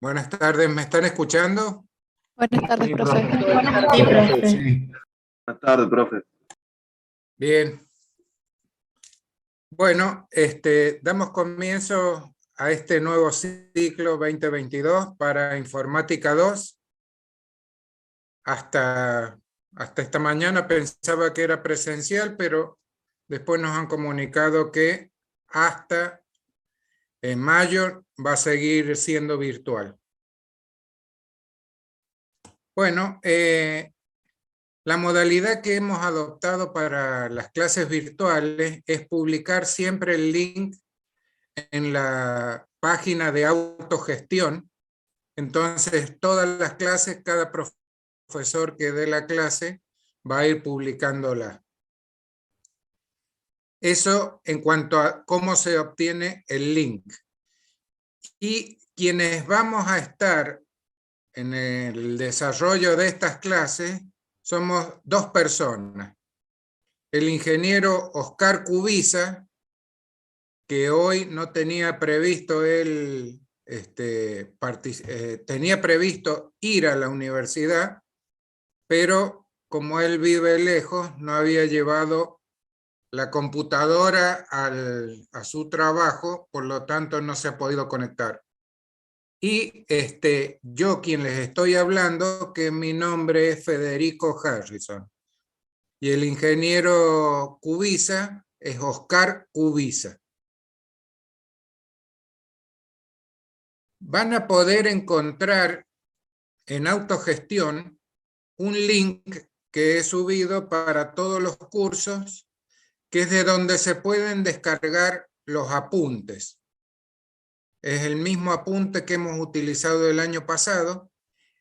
Buenas tardes, ¿me están escuchando? Buenas tardes, Sí, profe. profe. Sí, profe. Sí. Buenas tardes, profe. Bien. Bueno, damos comienzo a este nuevo ciclo 2022 para Informática 2. Hasta esta mañana pensaba que era presencial, pero después nos han comunicado que hasta en mayo va a seguir siendo virtual. Bueno, la modalidad que hemos adoptado para las clases virtuales es publicar siempre el link en la página de autogestión. Entonces, todas las clases, cada profesor que dé la clase va a ir publicándola. Eso en cuanto a cómo se obtiene el link. Y quienes vamos a estar en el desarrollo de estas clases somos dos personas. El ingeniero Oscar Cubiza, que hoy no tenía previsto él, tenía previsto ir a la universidad, pero como él vive lejos, no había llevado la computadora a su trabajo, por lo tanto no se ha podido conectar. Y yo quien les estoy hablando, que mi nombre es Federico Harrison. Y el ingeniero Cubiza es Oscar Cubiza. Van a poder encontrar en autogestión un link que he subido para todos los cursos, que es de donde se pueden descargar los apuntes. Es el mismo apunte que hemos utilizado el año pasado.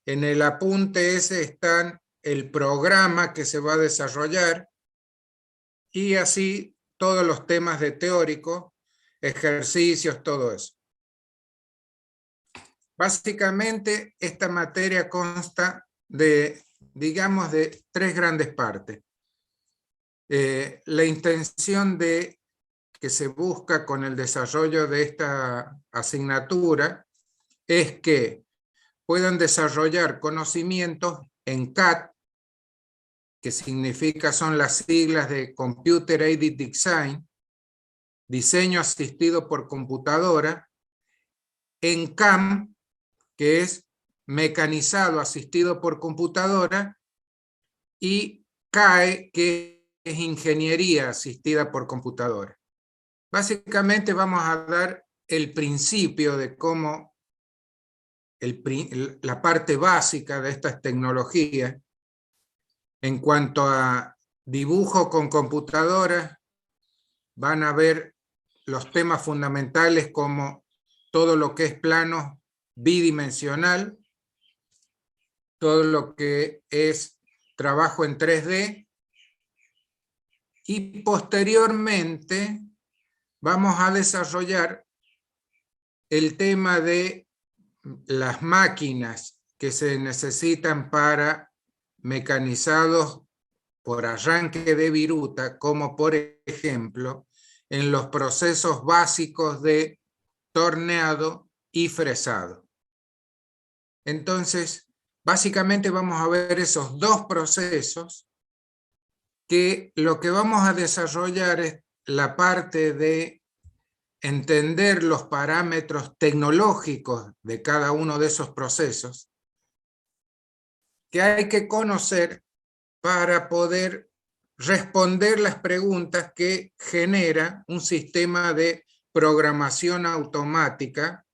En el apunte ese están el programa que se va a desarrollar y así todos los temas de teórico, ejercicios, todo eso. Básicamente, esta materia consta de, digamos, de tres grandes partes. La intención que se busca con el desarrollo de esta asignatura es que puedan desarrollar conocimientos en CAD, que son las siglas de Computer Aided Design, diseño asistido por computadora, en CAM, que es mecanizado asistido por computadora, y CAE, que es ingeniería asistida por computadora. Básicamente vamos a dar el principio de cómo la parte básica de estas tecnologías. En cuanto a dibujo con computadora, van a ver los temas fundamentales como todo lo que es plano bidimensional, todo lo que es trabajo en 3D, y posteriormente vamos a desarrollar el tema de las máquinas que se necesitan para mecanizados por arranque de viruta, como por ejemplo en los procesos básicos de torneado y fresado. Entonces, básicamente vamos a ver esos dos procesos, que lo que vamos a desarrollar es la parte de entender los parámetros tecnológicos de cada uno de esos procesos, que hay que conocer para poder responder las preguntas que genera un sistema de programación automática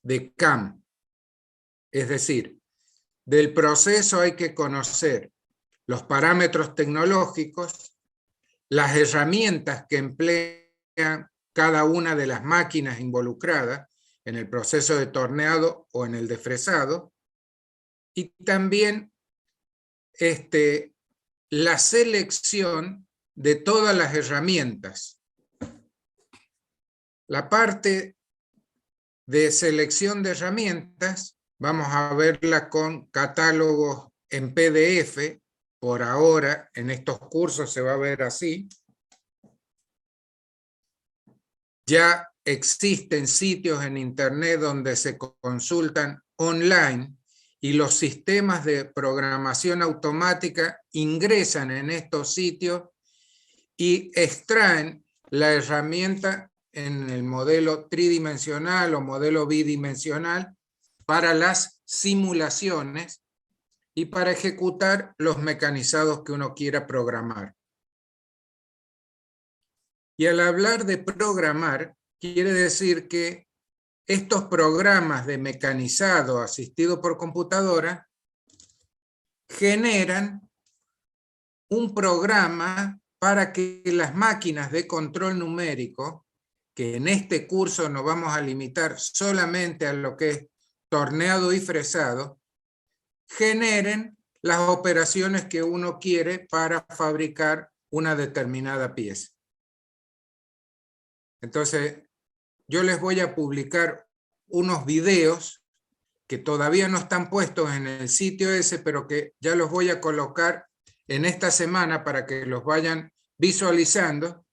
de CAM. Es decir, del proceso hay que conocer los parámetros tecnológicos, las herramientas que emplean cada una de las máquinas involucradas en el proceso de torneado o en el de fresado, y también la selección de todas las herramientas. La parte de selección de herramientas vamos a verla con catálogos en PDF. Por ahora, en estos cursos se va a ver así. Ya existen sitios en internet donde se consultan online y los sistemas de programación automática ingresan en estos sitios y extraen la herramienta en el modelo tridimensional o modelo bidimensional para las simulaciones y para ejecutar los mecanizados que uno quiera programar. Y al hablar de programar, quiere decir que estos programas de mecanizado asistido por computadora generan un programa para que las máquinas de control numérico, que en este curso nos vamos a limitar solamente a lo que es torneado y fresado, generen las operaciones que uno quiere para fabricar una determinada pieza. Entonces, yo les voy a publicar unos videos que todavía no están puestos en el sitio ese, pero que ya los voy a colocar en esta semana para que los vayan visualizando,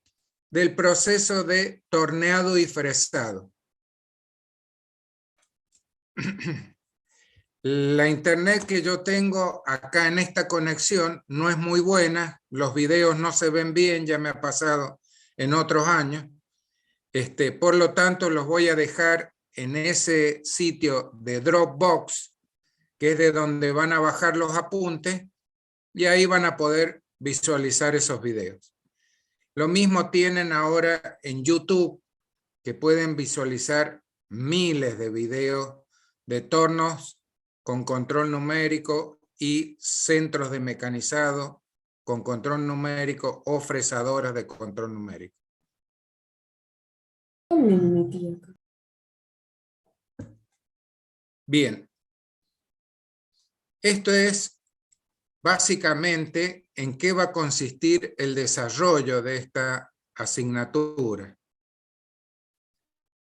del proceso de torneado y fresado. La internet que yo tengo acá en esta conexión no es muy buena, los videos no se ven bien, ya me ha pasado en otros años. Por lo tanto, los voy a dejar en ese sitio de Dropbox, que es de donde van a bajar los apuntes, y ahí van a poder visualizar esos videos. Lo mismo tienen ahora en YouTube, que pueden visualizar miles de videos de tornos con control numérico y centros de mecanizado con control numérico o fresadoras de control numérico. Bien, esto es básicamente en qué va a consistir el desarrollo de esta asignatura.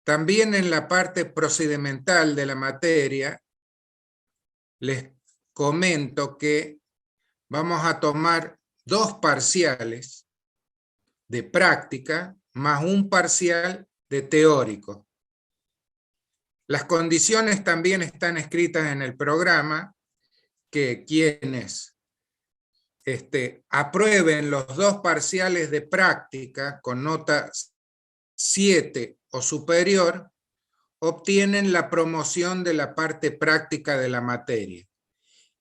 También en la parte procedimental de la materia, les comento que vamos a tomar 2 parciales de práctica más un parcial de teórico. Las condiciones también están escritas en el programa, que quienes aprueben los 2 parciales de práctica con nota 7 o superior, obtienen la promoción de la parte práctica de la materia.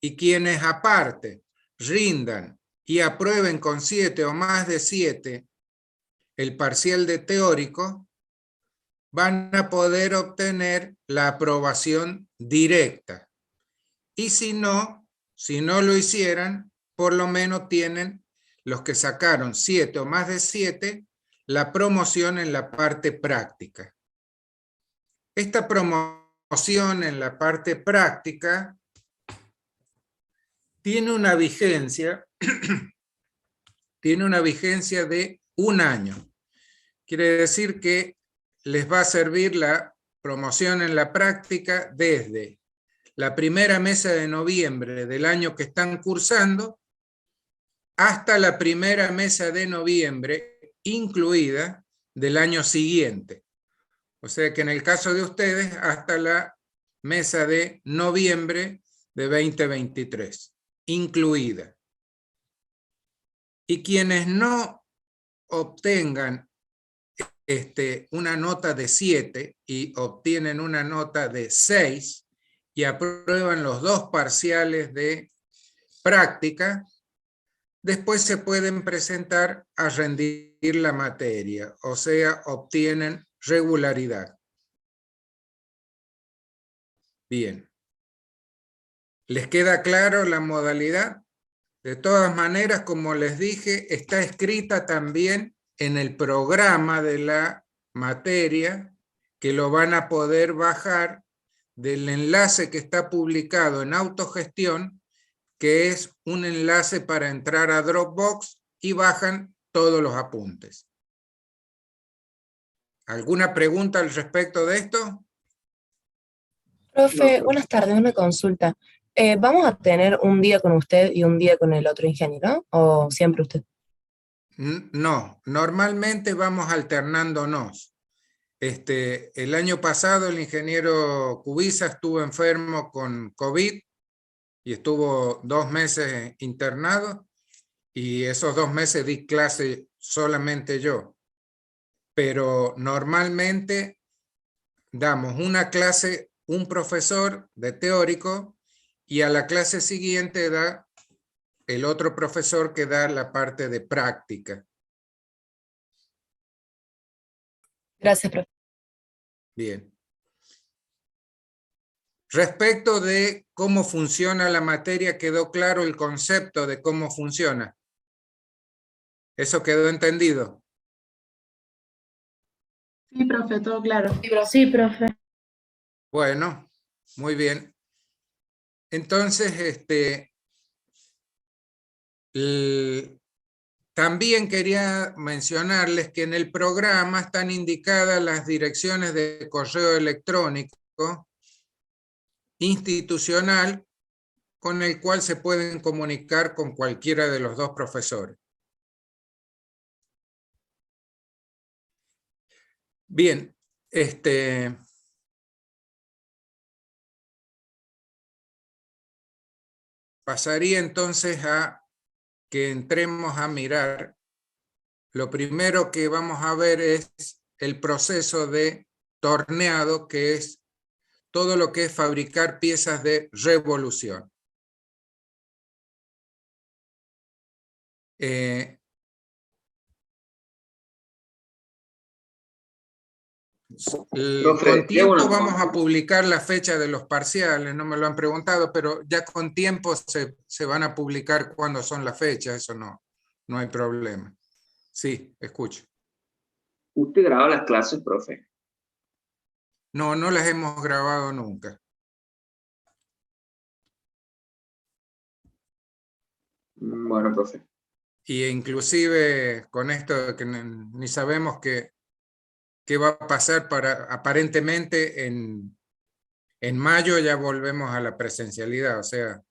Y quienes aparte rindan y aprueben con 7 o más de 7 el parcial de teórico, van a poder obtener la aprobación directa. Y si no lo hicieran, por lo menos tienen los que sacaron 7 o más de 7, la promoción en la parte práctica. Esta promoción en la parte práctica tiene una vigencia, de 1 año. Quiere decir que les va a servir la promoción en la práctica desde la primera mesa de noviembre del año que están cursando hasta la primera mesa de noviembre incluida del año siguiente. O sea que en el caso de ustedes, hasta la mesa de noviembre de 2023, incluida. Y quienes no obtengan una nota de 7 y obtienen una nota de 6 y aprueban los 2 parciales de práctica, después se pueden presentar a rendir la materia, o sea, obtienen regularidad. Bien. ¿Les queda claro la modalidad? De todas maneras, como les dije, está escrita también en el programa de la materia, que lo van a poder bajar del enlace que está publicado en Autogestión, que es un enlace para entrar a Dropbox, y bajan todos los apuntes. ¿Alguna pregunta al respecto de esto? Profe, buenas tardes, una consulta. ¿Vamos a tener un día con usted y un día con el otro ingeniero? ¿O siempre usted? No, normalmente vamos alternándonos. El año pasado el ingeniero Cubiza estuvo enfermo con COVID y estuvo 2 meses internado, y esos 2 meses di clase solamente yo. Pero normalmente damos una clase, un profesor de teórico, y a la clase siguiente da el otro profesor que da la parte de práctica. Gracias, profe. Bien. Respecto de cómo funciona la materia, ¿quedó claro el concepto de cómo funciona? ¿Eso quedó entendido? Sí, profe, todo claro. Sí, profe. Bueno, muy bien. Entonces, también quería mencionarles que en el programa están indicadas las direcciones de correo electrónico institucional con el cual se pueden comunicar con cualquiera de los 2 profesores. Bien, pasaría entonces a que entremos a mirar. Lo primero que vamos a ver es el proceso de torneado, que es todo lo que es fabricar piezas de revolución. Con tiempo vamos a publicar la fecha de los parciales, no me lo han preguntado, pero ya con tiempo se van a publicar cuándo son las fechas, eso no hay problema. Sí, escucho. ¿Usted graba las clases, profe? No, no las hemos grabado nunca. Bueno, profe. Y inclusive con esto que ni sabemos qué va a pasar, aparentemente en mayo ya volvemos a la presencialidad, o sea,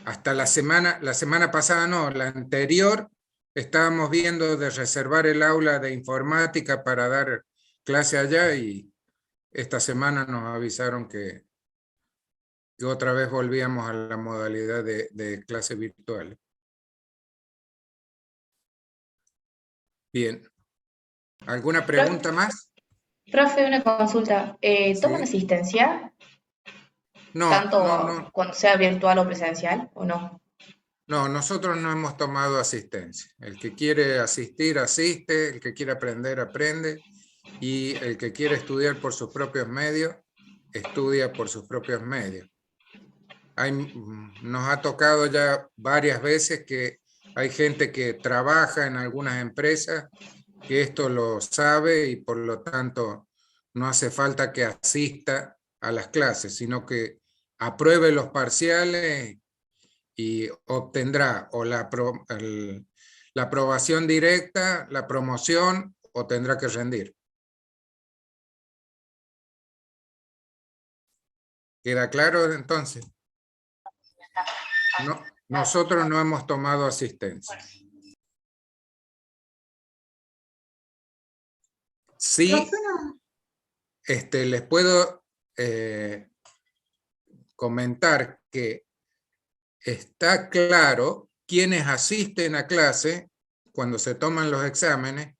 hasta la semana pasada no, la anterior, estábamos viendo de reservar el aula de informática para dar clase allá, y esta semana nos avisaron que otra vez volvíamos a la modalidad de clase virtual. Bien. ¿Alguna pregunta más? Profe, una consulta. ¿Toman Sí. asistencia? No, Tanto cuando sea virtual o presencial, ¿o no? No, nosotros no hemos tomado asistencia. El que quiere asistir, asiste, el que quiere aprender, aprende, y el que quiere estudiar por sus propios medios, estudia por sus propios medios. Nos ha tocado ya varias veces que hay gente que trabaja en algunas empresas que esto lo sabe, y por lo tanto no hace falta que asista a las clases, sino que apruebe los parciales y obtendrá o la aprobación directa, la promoción, o tendrá que rendir. ¿Queda claro entonces? No, nosotros no hemos tomado asistencia. Sí, les puedo comentar que está claro quienes asisten a clase cuando se toman los exámenes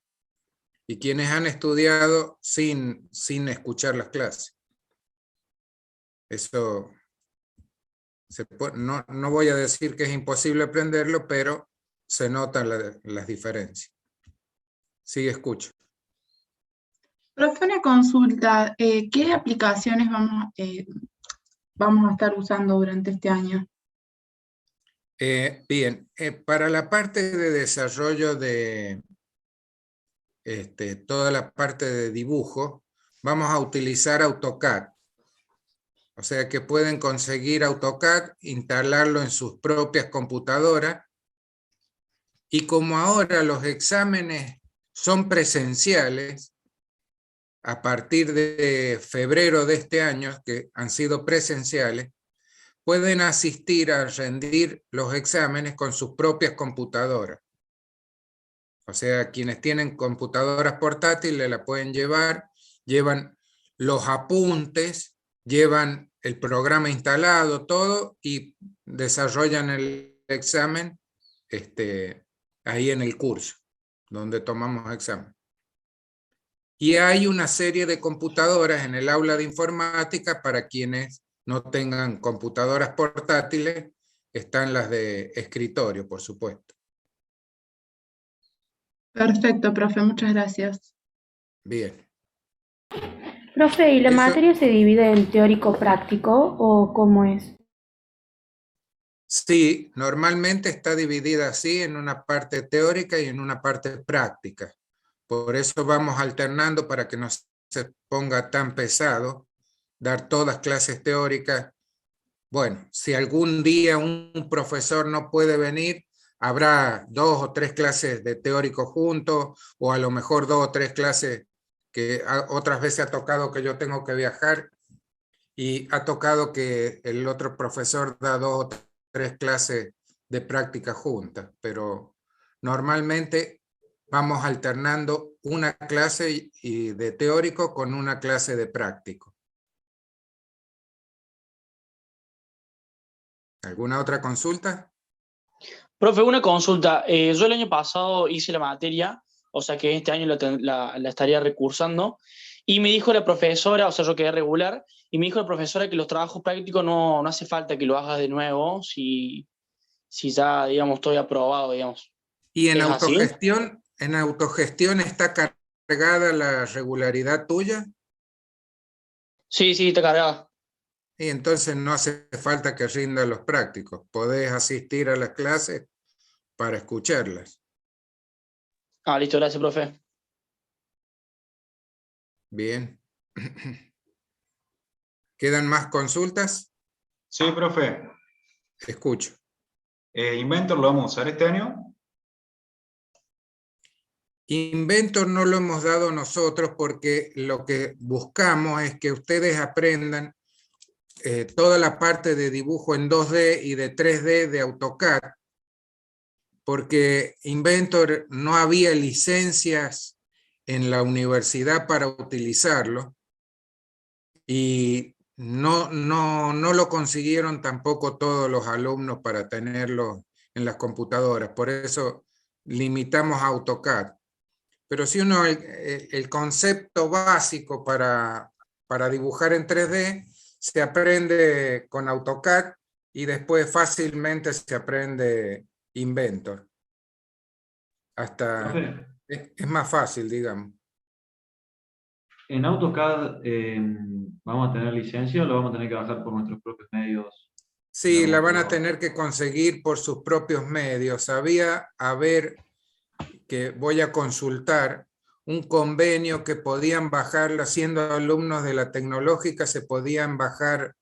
y quienes han estudiado sin escuchar las clases. Eso no voy a decir que es imposible aprenderlo, pero se notan las diferencias. Sí, escucho. Profe, una consulta. ¿Qué aplicaciones vamos a estar usando durante este año? Bien, para la parte de desarrollo de toda la parte de dibujo, vamos a utilizar AutoCAD. O sea que pueden conseguir AutoCAD, instalarlo en sus propias computadoras, y como ahora los exámenes son presenciales, a partir de febrero de este año, que han sido presenciales, pueden asistir a rendir los exámenes con sus propias computadoras. O sea, quienes tienen computadoras portátiles la pueden llevar, llevan los apuntes, llevan el programa instalado, todo, y desarrollan el examen ahí en el curso, donde tomamos examen. Y hay una serie de computadoras en el aula de informática para quienes no tengan computadoras portátiles, están las de escritorio, por supuesto. Perfecto, profe, muchas gracias. Bien. Profe, ¿y la Eso- materia se divide en teórico-práctico o cómo es? Sí, normalmente está dividida así en una parte teórica y en una parte práctica. Por eso vamos alternando para que no se ponga tan pesado dar todas clases teóricas. Bueno, si algún día un profesor no puede venir, habrá 2 o 3 clases de teórico juntos, o a lo mejor 2 o 3 clases que otras veces ha tocado que yo tengo que viajar y ha tocado que el otro profesor da 2 o 3 clases de práctica juntas, pero normalmente vamos alternando una clase de teórico con una clase de práctico. ¿Alguna otra consulta? Profe, una consulta. Yo el año pasado hice la materia, o sea que este año la estaría recursando, y me dijo la profesora, o sea, yo quedé regular, y me dijo la profesora que los trabajos prácticos no hace falta que lo hagas de nuevo si ya, digamos, estoy aprobado, digamos. ¿Y ¿Es así? en autogestión está cargada la regularidad tuya? Sí, está cargada. Y entonces no hace falta que rinda los prácticos. Podés asistir a las clases para escucharlas. Ah, listo, gracias, profe. Bien. ¿Quedan más consultas? Sí, profe. Escucho. Inventor lo vamos a usar este año. Inventor no lo hemos dado nosotros porque lo que buscamos es que ustedes aprendan toda la parte de dibujo en 2D y de 3D de AutoCAD, porque Inventor no había licencias en la universidad para utilizarlo y no lo consiguieron tampoco todos los alumnos para tenerlo en las computadoras. Por eso limitamos a AutoCAD. Pero si uno, el concepto básico para dibujar en 3D se aprende con AutoCAD y después fácilmente se aprende Inventor. Hasta Profe, es más fácil, digamos. ¿en AutoCAD vamos a tener licencia o lo vamos a tener que bajar por nuestros propios medios? Sí, la van a tener que conseguir por sus propios medios. Que voy a consultar un convenio que podían bajar, siendo alumnos de la tecnológica, se podían bajar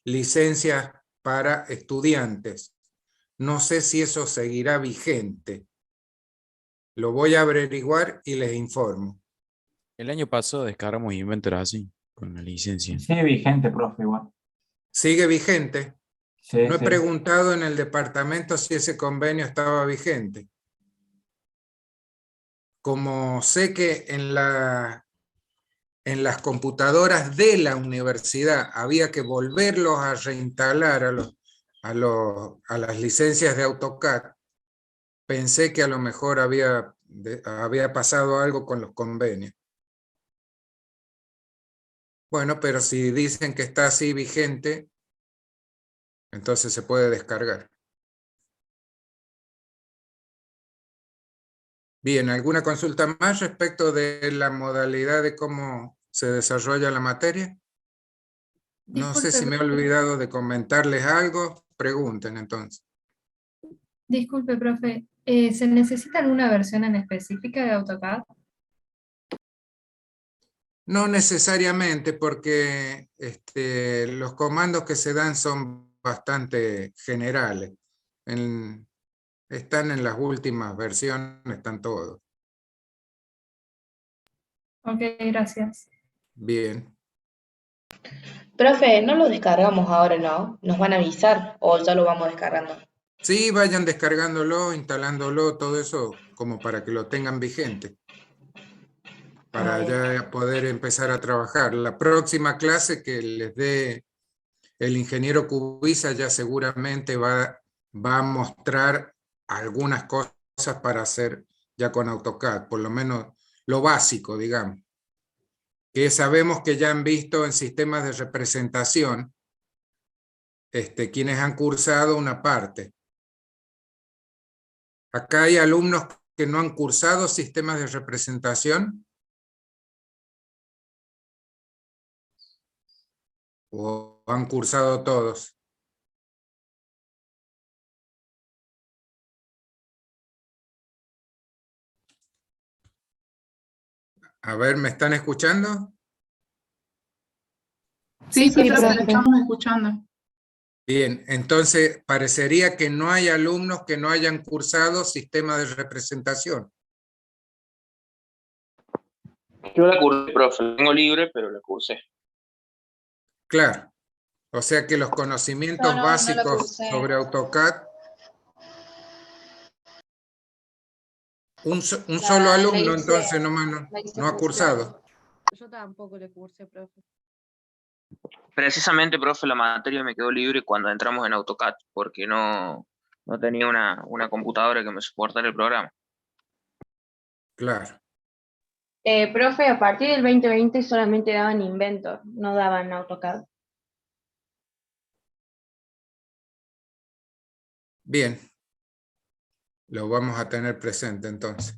licencias para estudiantes. No sé si eso seguirá vigente. Lo voy a averiguar y les informo. El año pasado descargamos Inventor así, con la licencia. Sigue vigente, profe, igual. ¿Sigue vigente? Sí, No he sí. preguntado en el departamento si ese convenio estaba vigente. Como sé que en las computadoras de la universidad había que volverlos a reinstalar a las licencias de AutoCAD, pensé que a lo mejor había pasado algo con los convenios. Bueno, pero si dicen que está así vigente, entonces se puede descargar. Bien, ¿alguna consulta más respecto de la modalidad de cómo se desarrolla la materia? No sé si me he olvidado de comentarles algo. Pregunten entonces. Disculpe, profe, ¿se necesita alguna versión en específica de AutoCAD? No necesariamente, porque los comandos que se dan son bastante generales. Están en las últimas versiones, están todos. Ok, gracias. Bien. Profe, no lo descargamos ahora, ¿no? ¿Nos van a avisar o ya lo vamos descargando? Sí, vayan descargándolo, instalándolo, todo eso, como para que lo tengan vigente. Para ya poder empezar a trabajar. La próxima clase que les dé el ingeniero Cubiza ya seguramente va a mostrar algunas cosas para hacer ya con AutoCAD, por lo menos lo básico, digamos. Que sabemos que ya han visto en sistemas de representación, quienes han cursado una parte. Acá hay alumnos que no han cursado sistemas de representación. ¿O han cursado todos? A ver, ¿me están escuchando? Sí, Sí, profe, profe. lo estamos escuchando. Bien, entonces parecería que no hay alumnos que no hayan cursado sistema de representación. Yo la cursé, profe, la tengo libre, pero la cursé. Claro, o sea que los conocimientos No la básicos cursé. sobre AutoCAD, un solo alumno entonces no ha cursado. Yo tampoco le cursé, profe. Precisamente, profe, la materia me quedó libre cuando entramos en AutoCAD, porque no tenía una computadora que me soportara el programa. Claro. Profe, a partir del 2020 solamente daban Inventor, no daban AutoCAD. Bien. Lo vamos a tener presente entonces.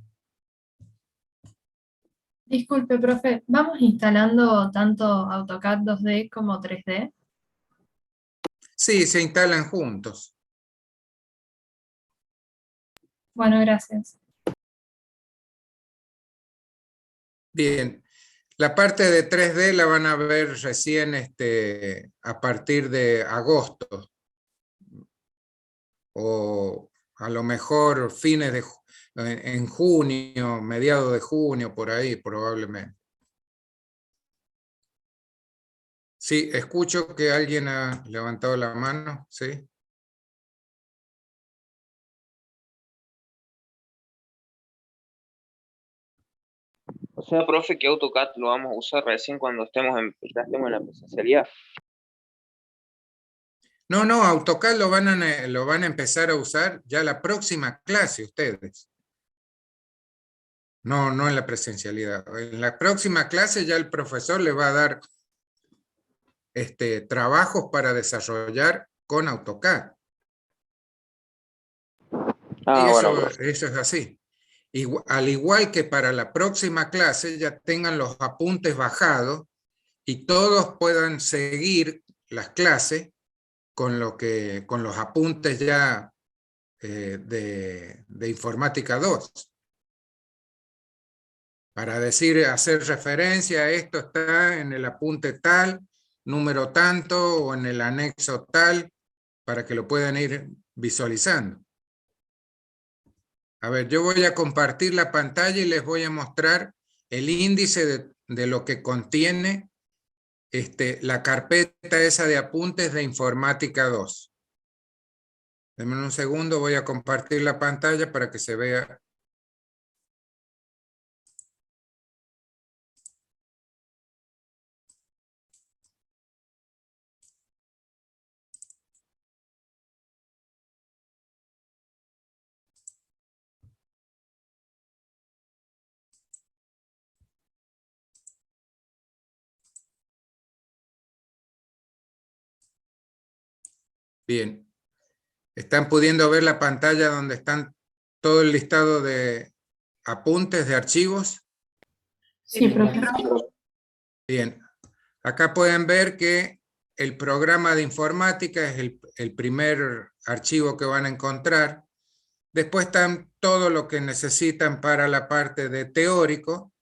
Disculpe, profe, ¿vamos instalando tanto AutoCAD 2D como 3D? Sí, se instalan juntos. Bueno, gracias. Bien, la parte de 3D la van a ver recién a partir de agosto. O a lo mejor en junio, mediados de junio, por ahí probablemente. Sí, escucho que alguien ha levantado la mano, ¿sí? O sea, profe, que AutoCAD lo vamos a usar recién cuando ya estemos en la presencialidad. No, AutoCAD lo van a empezar a usar ya la próxima clase ustedes. No en la presencialidad. En la próxima clase ya el profesor le va a dar trabajos para desarrollar con AutoCAD. Eso es así. Al igual que para la próxima clase ya tengan los apuntes bajados y todos puedan seguir las clases con los apuntes ya de Informática 2. Para hacer referencia a esto está en el apunte tal, número tanto o en el anexo tal, para que lo puedan ir visualizando. A ver, yo voy a compartir la pantalla y les voy a mostrar el índice de lo que contiene la carpeta esa de apuntes de Informática 2. Denme un segundo, voy a compartir la pantalla para que se vea. Bien. ¿Están pudiendo ver la pantalla donde están todo el listado de apuntes de archivos? Sí, profe. Bien. Acá pueden ver que el programa de informática es el primer archivo que van a encontrar. Después están todo lo que necesitan para la parte de teórico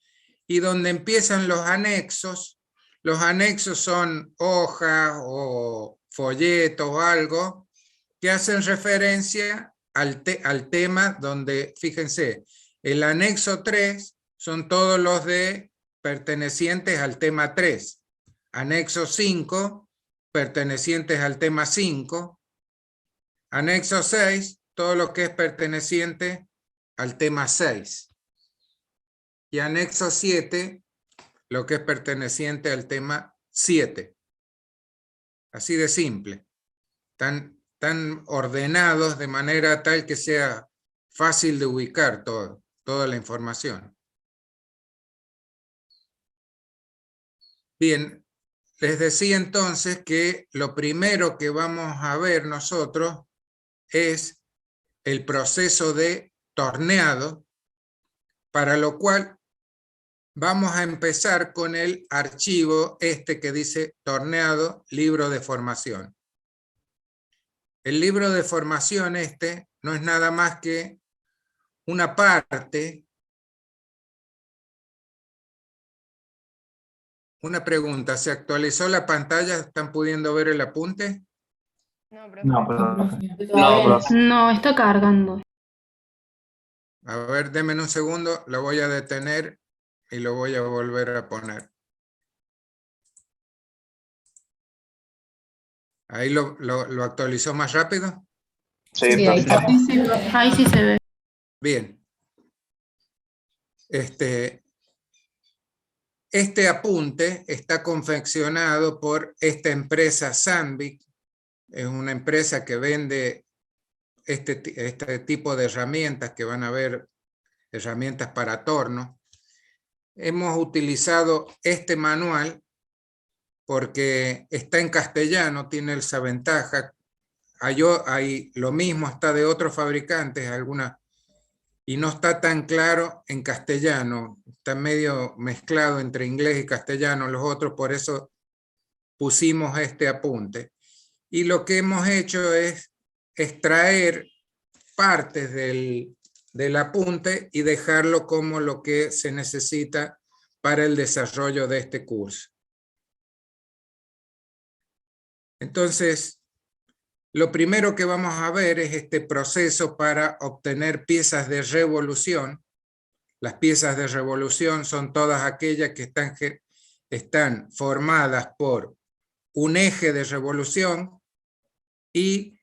y donde empiezan los anexos. Los anexos son hojas o folletos o algo que hacen referencia al tema donde, fíjense, el anexo 3 son todos los pertenecientes al tema 3. Anexo 5, pertenecientes al tema 5. Anexo 6, todo lo que es perteneciente al tema 6. Y anexo 7, lo que es perteneciente al tema 7. Así de simple. Tan ordenados de manera tal que sea fácil de ubicar toda la información. Bien, les decía entonces que lo primero que vamos a ver nosotros es el proceso de torneado, para lo cual vamos a empezar con el archivo que dice torneado, libro de formación. El libro de formación no es nada más que una parte. Una pregunta, ¿se actualizó la pantalla? ¿Están pudiendo ver el apunte? No, profe. No, está cargando. A ver, denme un segundo, lo voy a detener y lo voy a volver a poner. ¿Ahí lo actualizó más rápido? Sí, ahí está. Sí, sí, profe. Ahí sí se ve. Bien. Este apunte está confeccionado por esta empresa Sandvik. Es una empresa que vende este tipo de herramientas, que van a ver herramientas para torno. Hemos utilizado este manual porque está en castellano, tiene esa ventaja. Hay lo mismo está de otros fabricantes, y no está tan claro en castellano, está medio mezclado entre inglés y castellano los otros, por eso pusimos este apunte. Y lo que hemos hecho es extraer partes del apunte y dejarlo como lo que se necesita para el desarrollo de este curso. Entonces, lo primero que vamos a ver es este proceso para obtener piezas de revolución. Las piezas de revolución son todas aquellas que están formadas por un eje de revolución y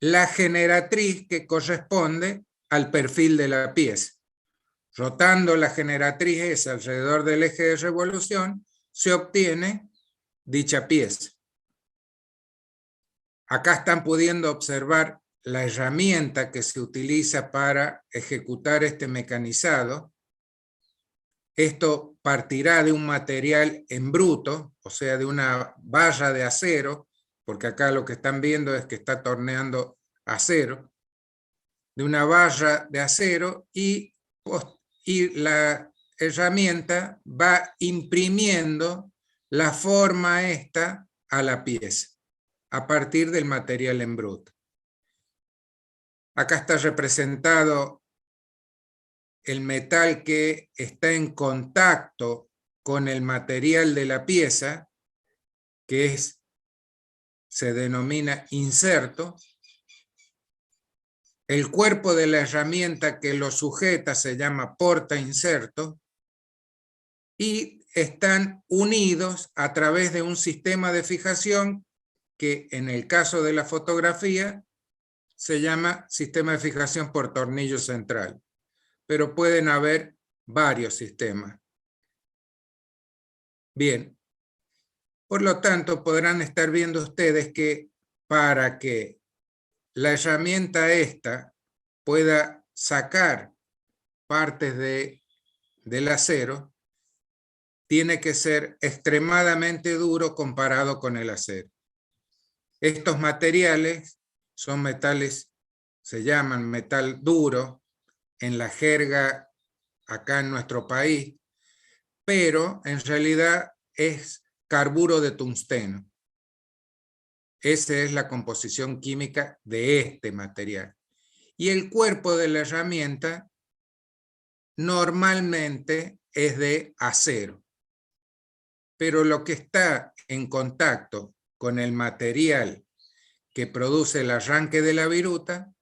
la generatriz que corresponde al perfil de la pieza. Rotando la generatriz esa alrededor del eje de revolución, se obtiene dicha pieza. Acá están pudiendo observar la herramienta que se utiliza para ejecutar este mecanizado. Esto partirá de un material en bruto, o sea, de una barra de acero, porque acá lo que están viendo es que está torneando acero, de una barra de acero, y la herramienta va imprimiendo la forma a la pieza a partir del material en bruto. Acá está representado el metal que está en contacto con el material de la pieza, que se denomina inserto. El cuerpo de la herramienta que lo sujeta se llama porta-inserto, y están unidos a través de un sistema de fijación que en el caso de la fotografía se llama sistema de fijación por tornillo central, pero pueden haber varios sistemas. Bien, por lo tanto podrán estar viendo ustedes que para que la herramienta pueda sacar partes del acero, tiene que ser extremadamente duro comparado con el acero. Estos materiales son metales, se llaman metal duro en la jerga acá en nuestro país, pero en realidad es carburo de tungsteno. Esa es la composición química de este material. Y el cuerpo de la herramienta normalmente es de acero. Pero lo que está en contacto con el material que produce el arranque de la viruta,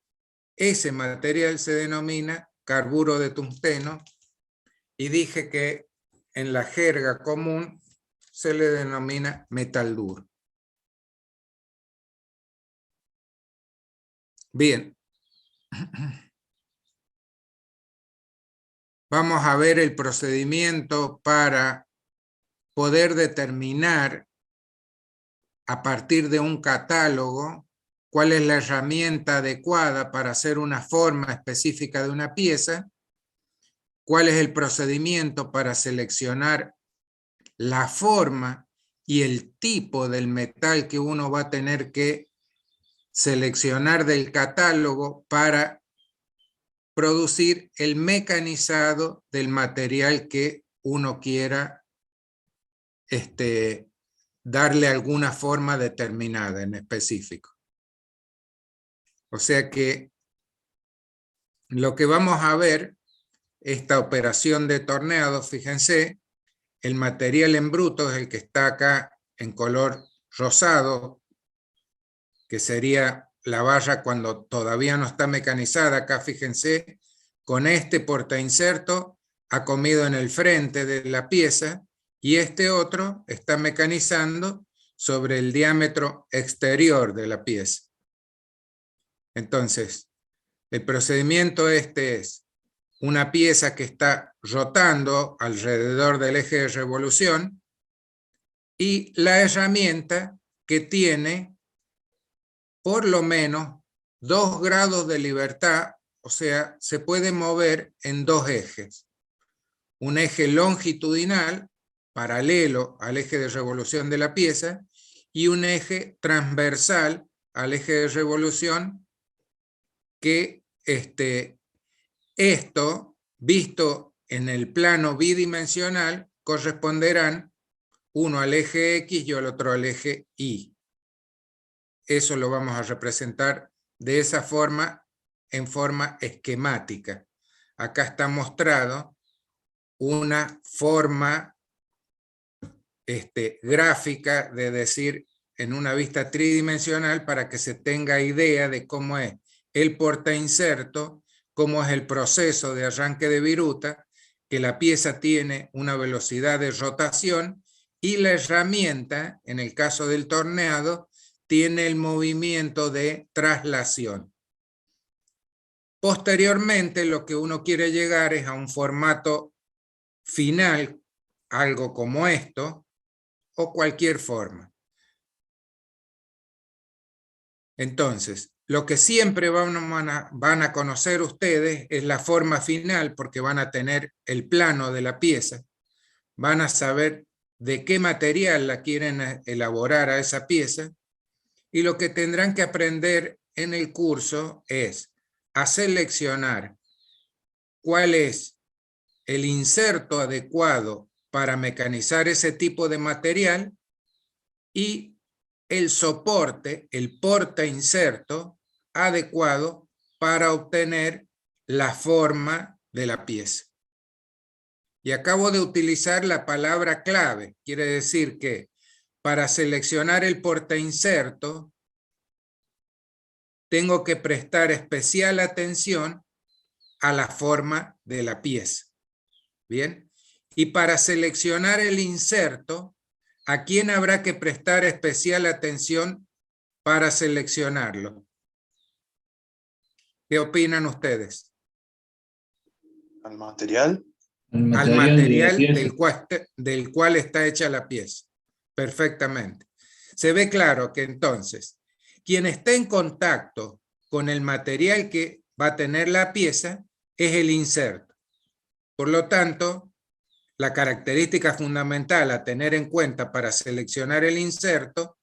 ese material se denomina carburo de tungsteno, y dije que en la jerga común se le denomina metal duro. Bien. Vamos a ver el procedimiento para poder determinar a partir de un catálogo cuál es la herramienta adecuada para hacer una forma específica de una pieza, cuál es el procedimiento para seleccionar la forma y el tipo del metal que uno va a tener que seleccionar del catálogo para producir el mecanizado del material que uno quiera darle alguna forma determinada en específico. O sea que lo que vamos a ver, esta operación de torneado, fíjense, el material en bruto es el que está acá en color rosado, que sería la barra cuando todavía no está mecanizada. Acá fíjense, con este portainserto ha comido en el frente de la pieza y este otro está mecanizando sobre el diámetro exterior de la pieza. Entonces, el procedimiento es una pieza que está rotando alrededor del eje de revolución y la herramienta que tiene por lo menos 2 grados de libertad, o sea, se puede mover en 2 ejes. Un eje longitudinal, paralelo al eje de revolución de la pieza, y un eje transversal al eje de revolución que esto, visto en el plano bidimensional, corresponderán uno al eje X y el otro al eje Y. Eso lo vamos a representar de esa forma, en forma esquemática. Acá está mostrado una forma gráfica, de decir, en una vista tridimensional, para que se tenga idea de cómo es el portainserto, cómo es el proceso de arranque de viruta, que la pieza tiene una velocidad de rotación y la herramienta, en el caso del torneado, tiene el movimiento de traslación. Posteriormente, lo que uno quiere llegar es a un formato final, algo como esto, o cualquier forma. Entonces, lo que siempre van a conocer ustedes es la forma final, porque van a tener el plano de la pieza, van a saber de qué material la quieren elaborar a esa pieza, y lo que tendrán que aprender en el curso es a seleccionar cuál es el inserto adecuado para mecanizar ese tipo de material y el soporte, el portainserto adecuado para obtener la forma de la pieza. Y acabo de utilizar la palabra clave, quiere decir que para seleccionar el portainserto tengo que prestar especial atención a la forma de la pieza. ¿Bien? Y para seleccionar el inserto, ¿a quién habrá que prestar especial atención para seleccionarlo? ¿Qué opinan ustedes? ¿Al material? Al material del cual está hecha la pieza. Perfectamente. Se ve claro que entonces, quien está en contacto con el material que va a tener la pieza es el inserto. Por lo tanto, la característica fundamental a tener en cuenta para seleccionar el inserto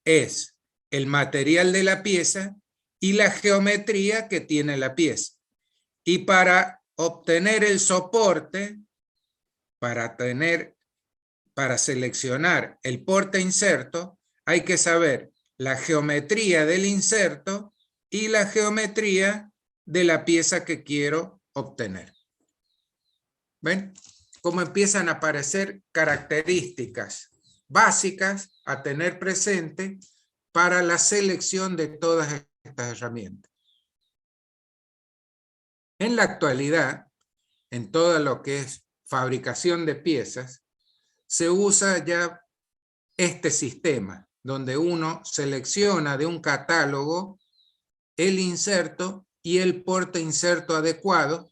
es el material de la pieza y la geometría que tiene la pieza. Y para obtener el soporte, para seleccionar el portainserto, hay que saber la geometría del inserto y la geometría de la pieza que quiero obtener. ¿Ven? Cómo empiezan a aparecer características básicas a tener presente para la selección de todas estas herramientas. En la actualidad, en todo lo que es fabricación de piezas, se usa ya este sistema, donde uno selecciona de un catálogo el inserto y el porta inserto adecuado.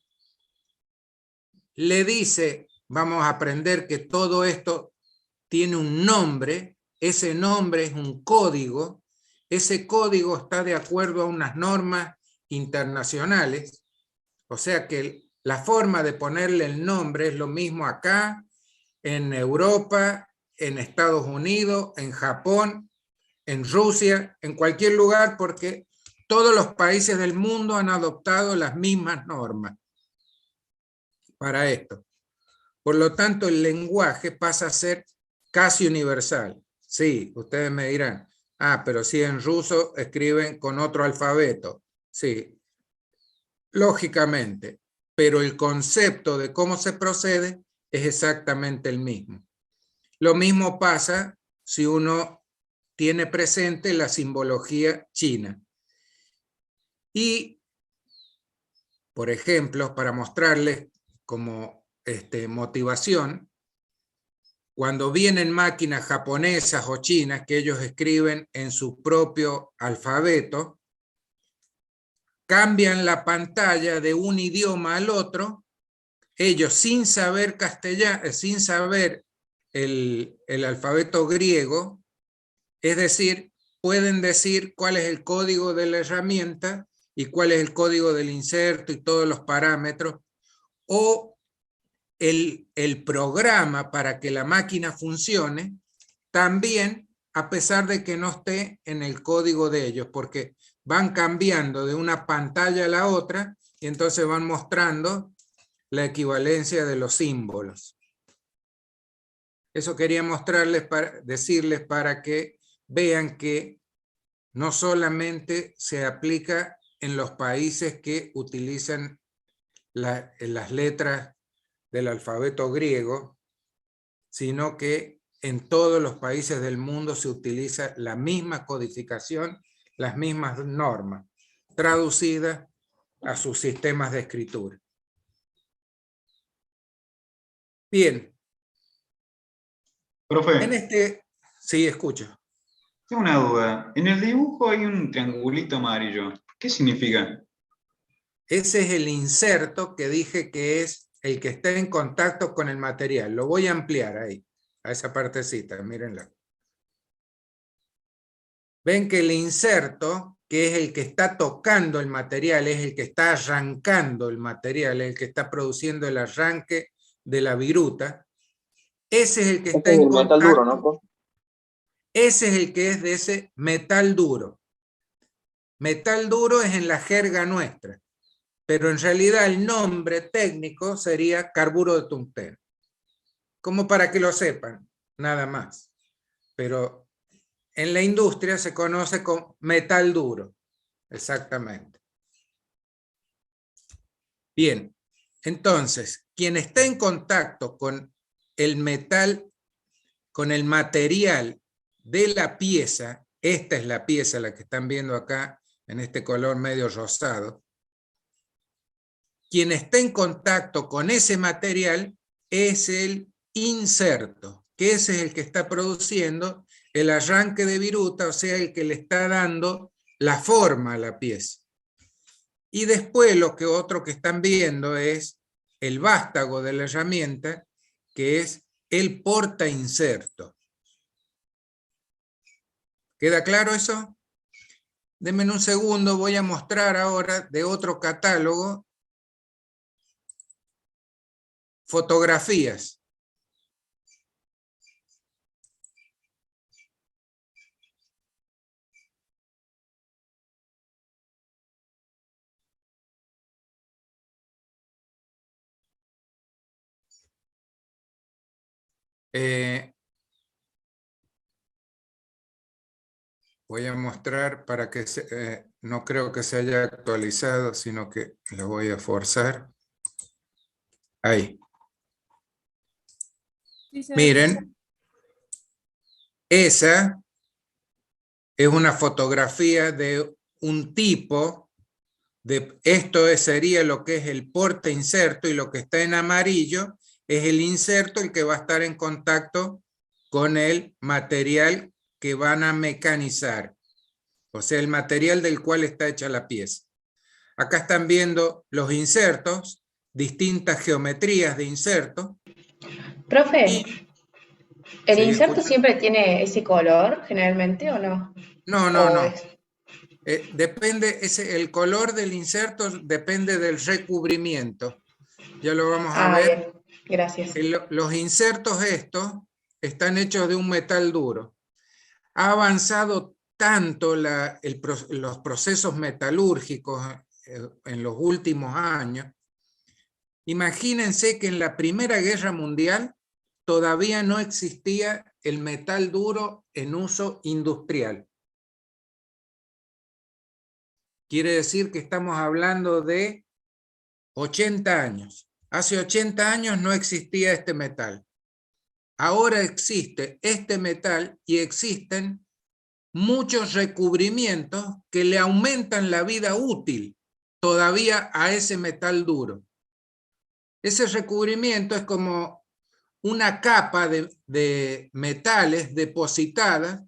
Le dice, vamos a aprender que todo esto tiene un nombre, ese nombre es un código, ese código está de acuerdo a unas normas internacionales, o sea que la forma de ponerle el nombre es lo mismo acá, en Europa, en Estados Unidos, en Japón, en Rusia, en cualquier lugar, porque todos los países del mundo han adoptado las mismas normas para esto. Por lo tanto, el lenguaje pasa a ser casi universal. Sí, ustedes me dirán, pero si en ruso escriben con otro alfabeto. Sí, lógicamente, pero el concepto de cómo se procede es exactamente el mismo. Lo mismo pasa si uno tiene presente la simbología china. Y, por ejemplo, para mostrarles como motivación, cuando vienen máquinas japonesas o chinas que ellos escriben en su propio alfabeto, cambian la pantalla de un idioma al otro, ellos sin saber castellano, sin saber el alfabeto griego, es decir, pueden decir cuál es el código de la herramienta y cuál es el código del inserto y todos los parámetros, o el programa para que la máquina funcione, también a pesar de que no esté en el código de ellos, porque van cambiando de una pantalla a la otra y entonces van mostrando la equivalencia de los símbolos. Eso quería mostrarles, decirles para que vean que no solamente se aplica en los países que utilizan las letras del alfabeto griego, sino que en todos los países del mundo se utiliza la misma codificación, las mismas normas, traducidas a sus sistemas de escritura. Bien. Profe. Sí, escucho. Tengo una duda. En el dibujo hay un triangulito amarillo. ¿Qué significa? Ese es el inserto que dije que es el que está en contacto con el material. Lo voy a ampliar ahí, a esa partecita, mírenla. Ven que el inserto, que es el que está tocando el material, es el que está arrancando el material, es el que está produciendo el arranque de la viruta. Ese es el que está en contacto. Metal duro, ¿no? Ese es el que es de ese metal duro. Metal duro es en la jerga nuestra, pero en realidad el nombre técnico sería carburo de tungsteno. Como para que lo sepan, nada más. Pero en la industria se conoce como metal duro, exactamente. Bien, entonces, quien está en contacto con el metal, con el material de la pieza, esta es la pieza, la que están viendo acá, en este color medio rosado, quien está en contacto con ese material es el inserto, que ese es el que está produciendo el arranque de viruta, o sea, el que le está dando la forma a la pieza. Y después otro que están viendo es el vástago de la herramienta, que es el porta inserto. ¿Queda claro eso? Denme un segundo, voy a mostrar ahora de otro catálogo fotografías. Voy a mostrar para que no creo que se haya actualizado, sino que lo voy a forzar. Ahí. Miren, esa es una fotografía de un tipo de, esto sería lo que es el porta inserto, y lo que está en amarillo es el inserto, el que va a estar en contacto con el material que van a mecanizar. o sea, el material del cual está hecha la pieza. Acá están viendo los insertos, distintas geometrías de insertos. Profe, ¿el Sí, inserto escucho. siempre tiene ese color generalmente o no? No, ¿O no. es- Depende, el color del inserto depende del recubrimiento. Ya lo vamos a ver. bien, gracias. Los insertos estos están hechos de un metal duro. Ha avanzado tanto los procesos metalúrgicos en los últimos años. Imagínense que en la Primera Guerra Mundial todavía no existía el metal duro en uso industrial. Quiere decir que estamos hablando de 80 años. Hace 80 años no existía este metal. Ahora existe este metal y existen muchos recubrimientos que le aumentan la vida útil todavía a ese metal duro. Ese recubrimiento es como una capa de metales depositada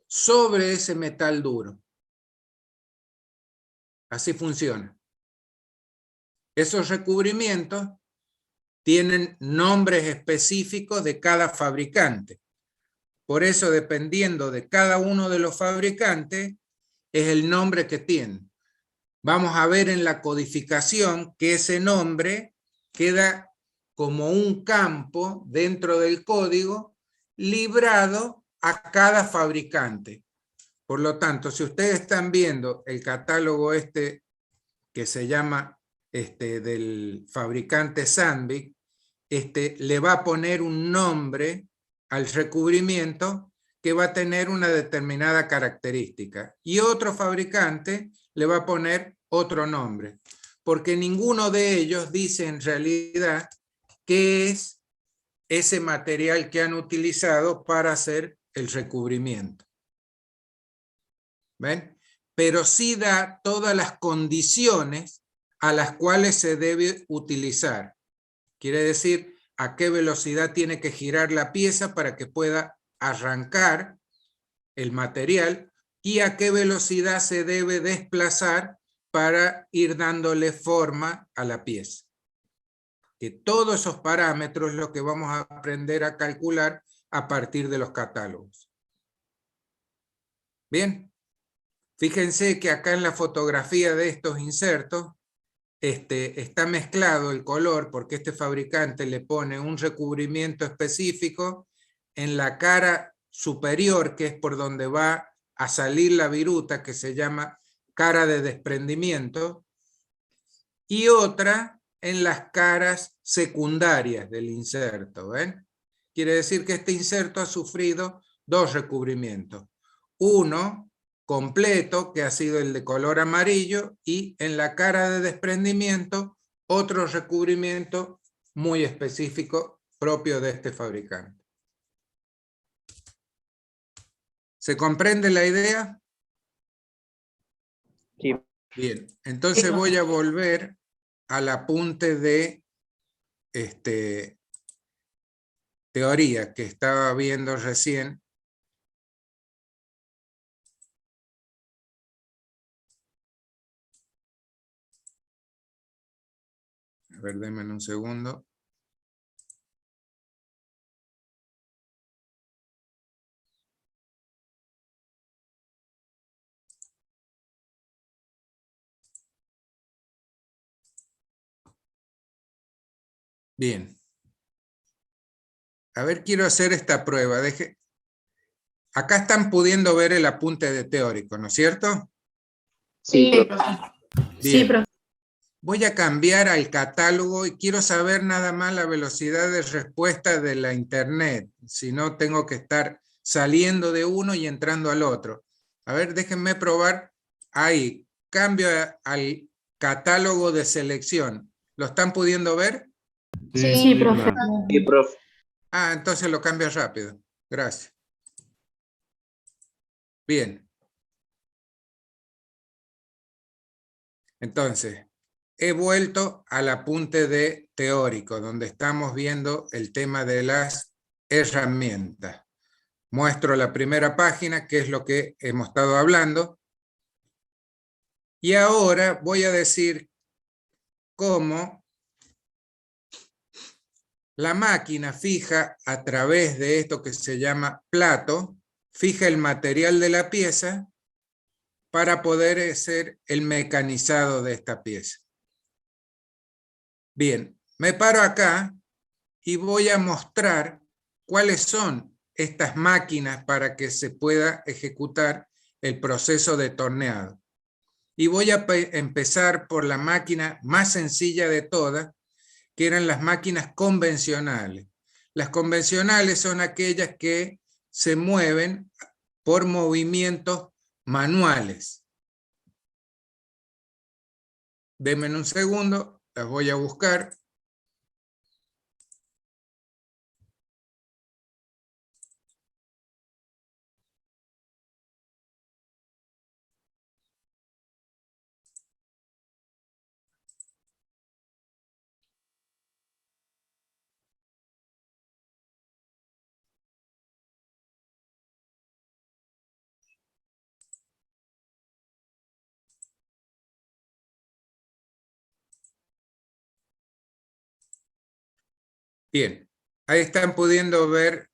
sobre ese metal duro. Así funciona. Esos recubrimientos tienen nombres específicos de cada fabricante. Por eso, dependiendo de cada uno de los fabricantes, es el nombre que tienen. Vamos a ver en la codificación que ese nombre queda como un campo dentro del código librado a cada fabricante. Por lo tanto, si ustedes están viendo el catálogo que se llama del fabricante Sandvik, le va a poner un nombre al recubrimiento que va a tener una determinada característica. Y otro fabricante le va a poner otro nombre, porque ninguno de ellos dice en realidad qué es ese material que han utilizado para hacer el recubrimiento. ¿Ven? Pero sí da todas las condiciones a las cuales se debe utilizar. Quiere decir a qué velocidad tiene que girar la pieza para que pueda arrancar el material y a qué velocidad se debe desplazar para ir dándole forma a la pieza. Que todos esos parámetros es lo que vamos a aprender a calcular a partir de los catálogos. Bien, fíjense que acá en la fotografía de estos insertos está mezclado el color porque este fabricante le pone un recubrimiento específico en la cara superior, que es por donde va a salir la viruta, que se llama cara de desprendimiento, y otra en las caras secundarias del inserto. ¿Ven? Quiere decir que este inserto ha sufrido dos recubrimientos. Uno completo, que ha sido el de color amarillo, y en la cara de desprendimiento otro recubrimiento muy específico propio de este fabricante. ¿Se comprende la idea? Sí. Bien, entonces voy a volver al apunte de teoría que estaba viendo recién. A ver, denme un segundo. Bien. A ver, quiero hacer esta prueba. Acá están pudiendo ver el apunte de teórico, ¿no es cierto? Sí, Bien. profe. Voy a cambiar al catálogo y quiero saber nada más la velocidad de respuesta de la internet. Si no, tengo que estar saliendo de uno y entrando al otro. A ver, déjenme probar. Ahí, cambio al catálogo de selección. ¿Lo están pudiendo ver? Sí, profe. Sí, profe. Ah, entonces lo cambio rápido. Gracias. Bien. Entonces, he vuelto al apunte de teórico, donde estamos viendo el tema de las herramientas. Muestro la primera página, que es lo que hemos estado hablando. Y ahora voy a decir cómo la máquina fija a través de esto que se llama plato, fija el material de la pieza para poder hacer el mecanizado de esta pieza. Bien, me paro acá y voy a mostrar cuáles son estas máquinas para que se pueda ejecutar el proceso de torneado. Y voy a empezar por la máquina más sencilla de todas, que eran las máquinas convencionales. Las convencionales son aquellas que se mueven por movimientos manuales. Denme un segundo, las voy a buscar. Bien, ahí están pudiendo ver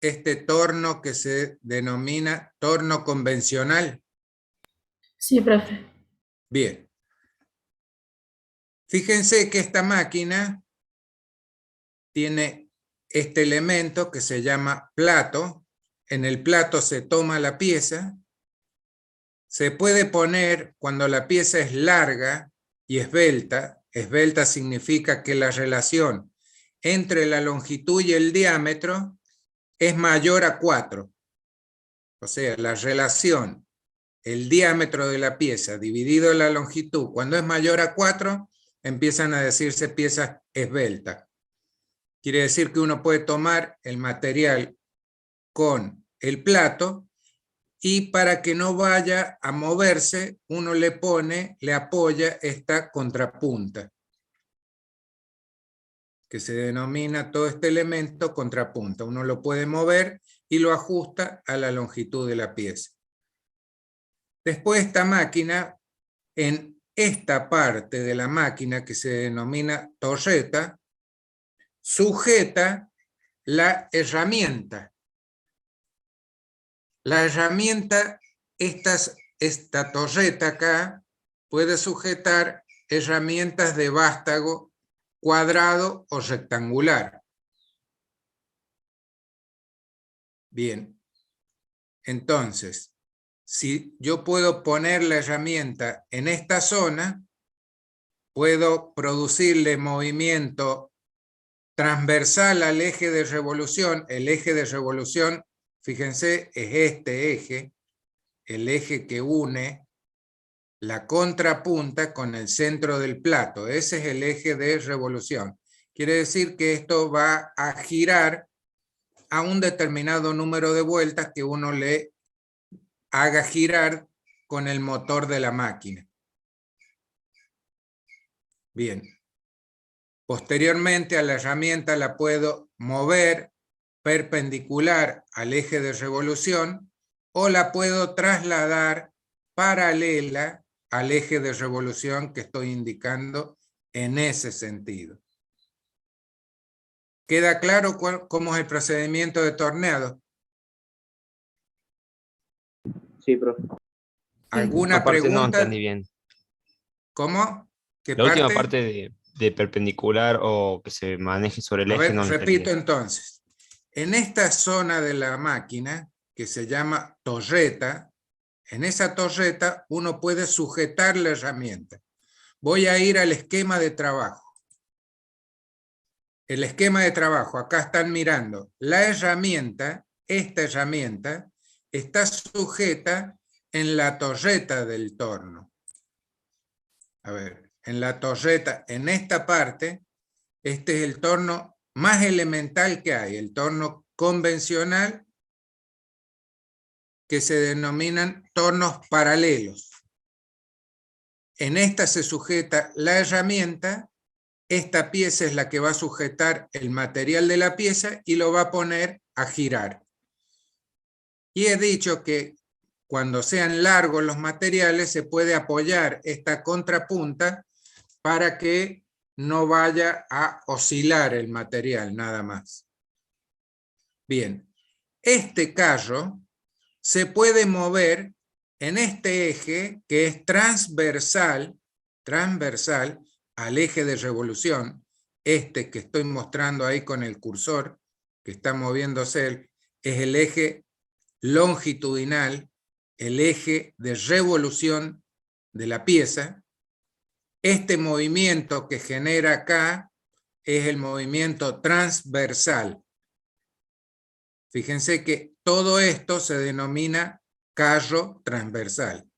este torno que se denomina torno convencional. Sí, profe. Bien. Fíjense que esta máquina tiene este elemento que se llama plato. En el plato se toma la pieza. Se puede poner cuando la pieza es larga y esbelta. Esbelta significa que la relación entre la longitud y el diámetro es mayor a 4. O sea, la relación, el diámetro de la pieza dividido la longitud, cuando es mayor a 4, empiezan a decirse piezas esbeltas. Quiere decir que uno puede tomar el material con el plato y para que no vaya a moverse, uno le apoya esta contrapunta, que se denomina todo este elemento contrapunta. Uno lo puede mover y lo ajusta a la longitud de la pieza. Después esta máquina, en esta parte de la máquina que se denomina torreta, sujeta la herramienta. La herramienta, esta torreta acá, puede sujetar herramientas de vástago cuadrado o rectangular. Bien, entonces, si yo puedo poner la herramienta en esta zona, puedo producirle movimiento transversal al eje de revolución. El eje de revolución, fíjense, es este eje, el eje que une la contrapunta con el centro del plato. Ese es el eje de revolución. Quiere decir que esto va a girar a un determinado número de vueltas que uno le haga girar con el motor de la máquina. Bien. Posteriormente a la herramienta la puedo mover perpendicular al eje de revolución o la puedo trasladar paralela al eje de revolución que estoy indicando en ese sentido. ¿Queda claro cómo es el procedimiento de torneado? Sí, profe. ¿Alguna pregunta? No entendí bien. ¿Cómo? ¿Qué La parte? última parte de perpendicular o que se maneje sobre el A eje ver, no entendí. repito entonces. En esta zona de la máquina, que se llama torreta, en esa torreta uno puede sujetar la herramienta. Voy a ir al esquema de trabajo. El esquema de trabajo, acá están mirando. La herramienta, esta herramienta, está sujeta en la torreta del torno. A ver, en la torreta, en esta parte, este es el torno más elemental que hay, el torno convencional, que se denominan tornos paralelos. En esta se sujeta la herramienta, esta pieza es la que va a sujetar el material de la pieza y lo va a poner a girar. Y he dicho que cuando sean largos los materiales, se puede apoyar esta contrapunta para que no vaya a oscilar el material, nada más. Bien, este carro se puede mover en este eje que es transversal al eje de revolución, este que estoy mostrando ahí con el cursor, que está moviéndose, es el eje longitudinal, el eje de revolución de la pieza. Este movimiento que genera acá es el movimiento transversal. Fíjense que todo esto se denomina carro transversal.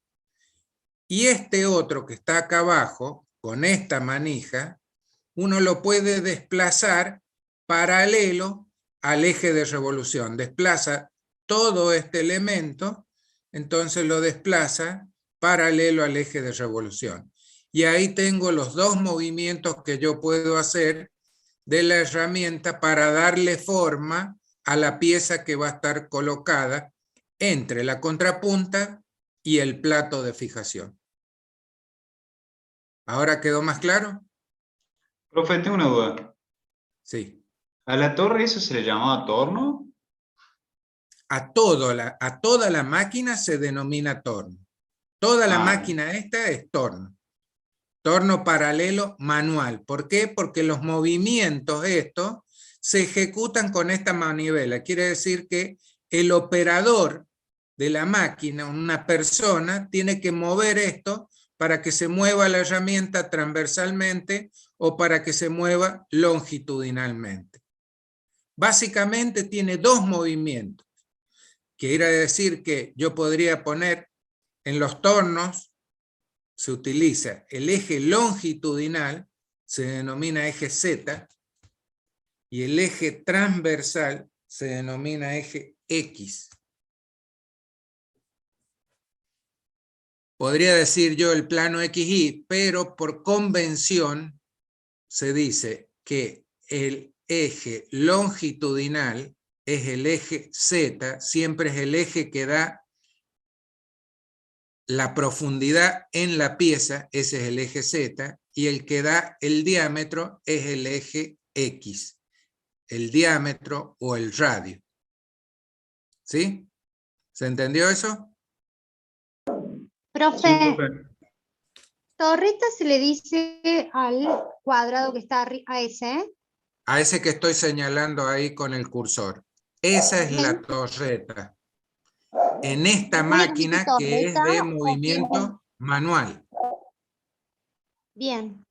Y este otro que está acá abajo, con esta manija, uno lo puede desplazar paralelo al eje de revolución. Desplaza todo este elemento, entonces lo desplaza paralelo al eje de revolución. Y ahí tengo los dos movimientos que yo puedo hacer de la herramienta para darle forma a la pieza que va a estar colocada entre la contrapunta y el plato de fijación. ¿Ahora quedó más claro? Profe, tengo una duda. Sí. ¿A la torre eso se le llamaba torno? A toda la máquina se denomina torno. Toda la máquina esta es torno. Torno paralelo manual. ¿Por qué? Porque los movimientos estos se ejecutan con esta manivela. Quiere decir que el operador de la máquina, una persona, tiene que mover esto para que se mueva la herramienta transversalmente o para que se mueva longitudinalmente. Básicamente tiene dos movimientos. Quiere decir que yo podría poner en los tornos, se utiliza el eje longitudinal, se denomina eje Z, y el eje transversal se denomina eje X. Podría decir yo el plano XY, pero por convención se dice que el eje longitudinal es el eje Z, siempre es el eje que da la profundidad en la pieza, ese es el eje Z, y el que da el diámetro es el eje X, el diámetro o el radio. ¿Sí? ¿Se entendió eso? Profe, Sí, profe. torreta se le dice al cuadrado que está a ese. A ese que estoy señalando ahí con el cursor. Esa es la torreta. En esta máquina que es de movimiento manual. Bien.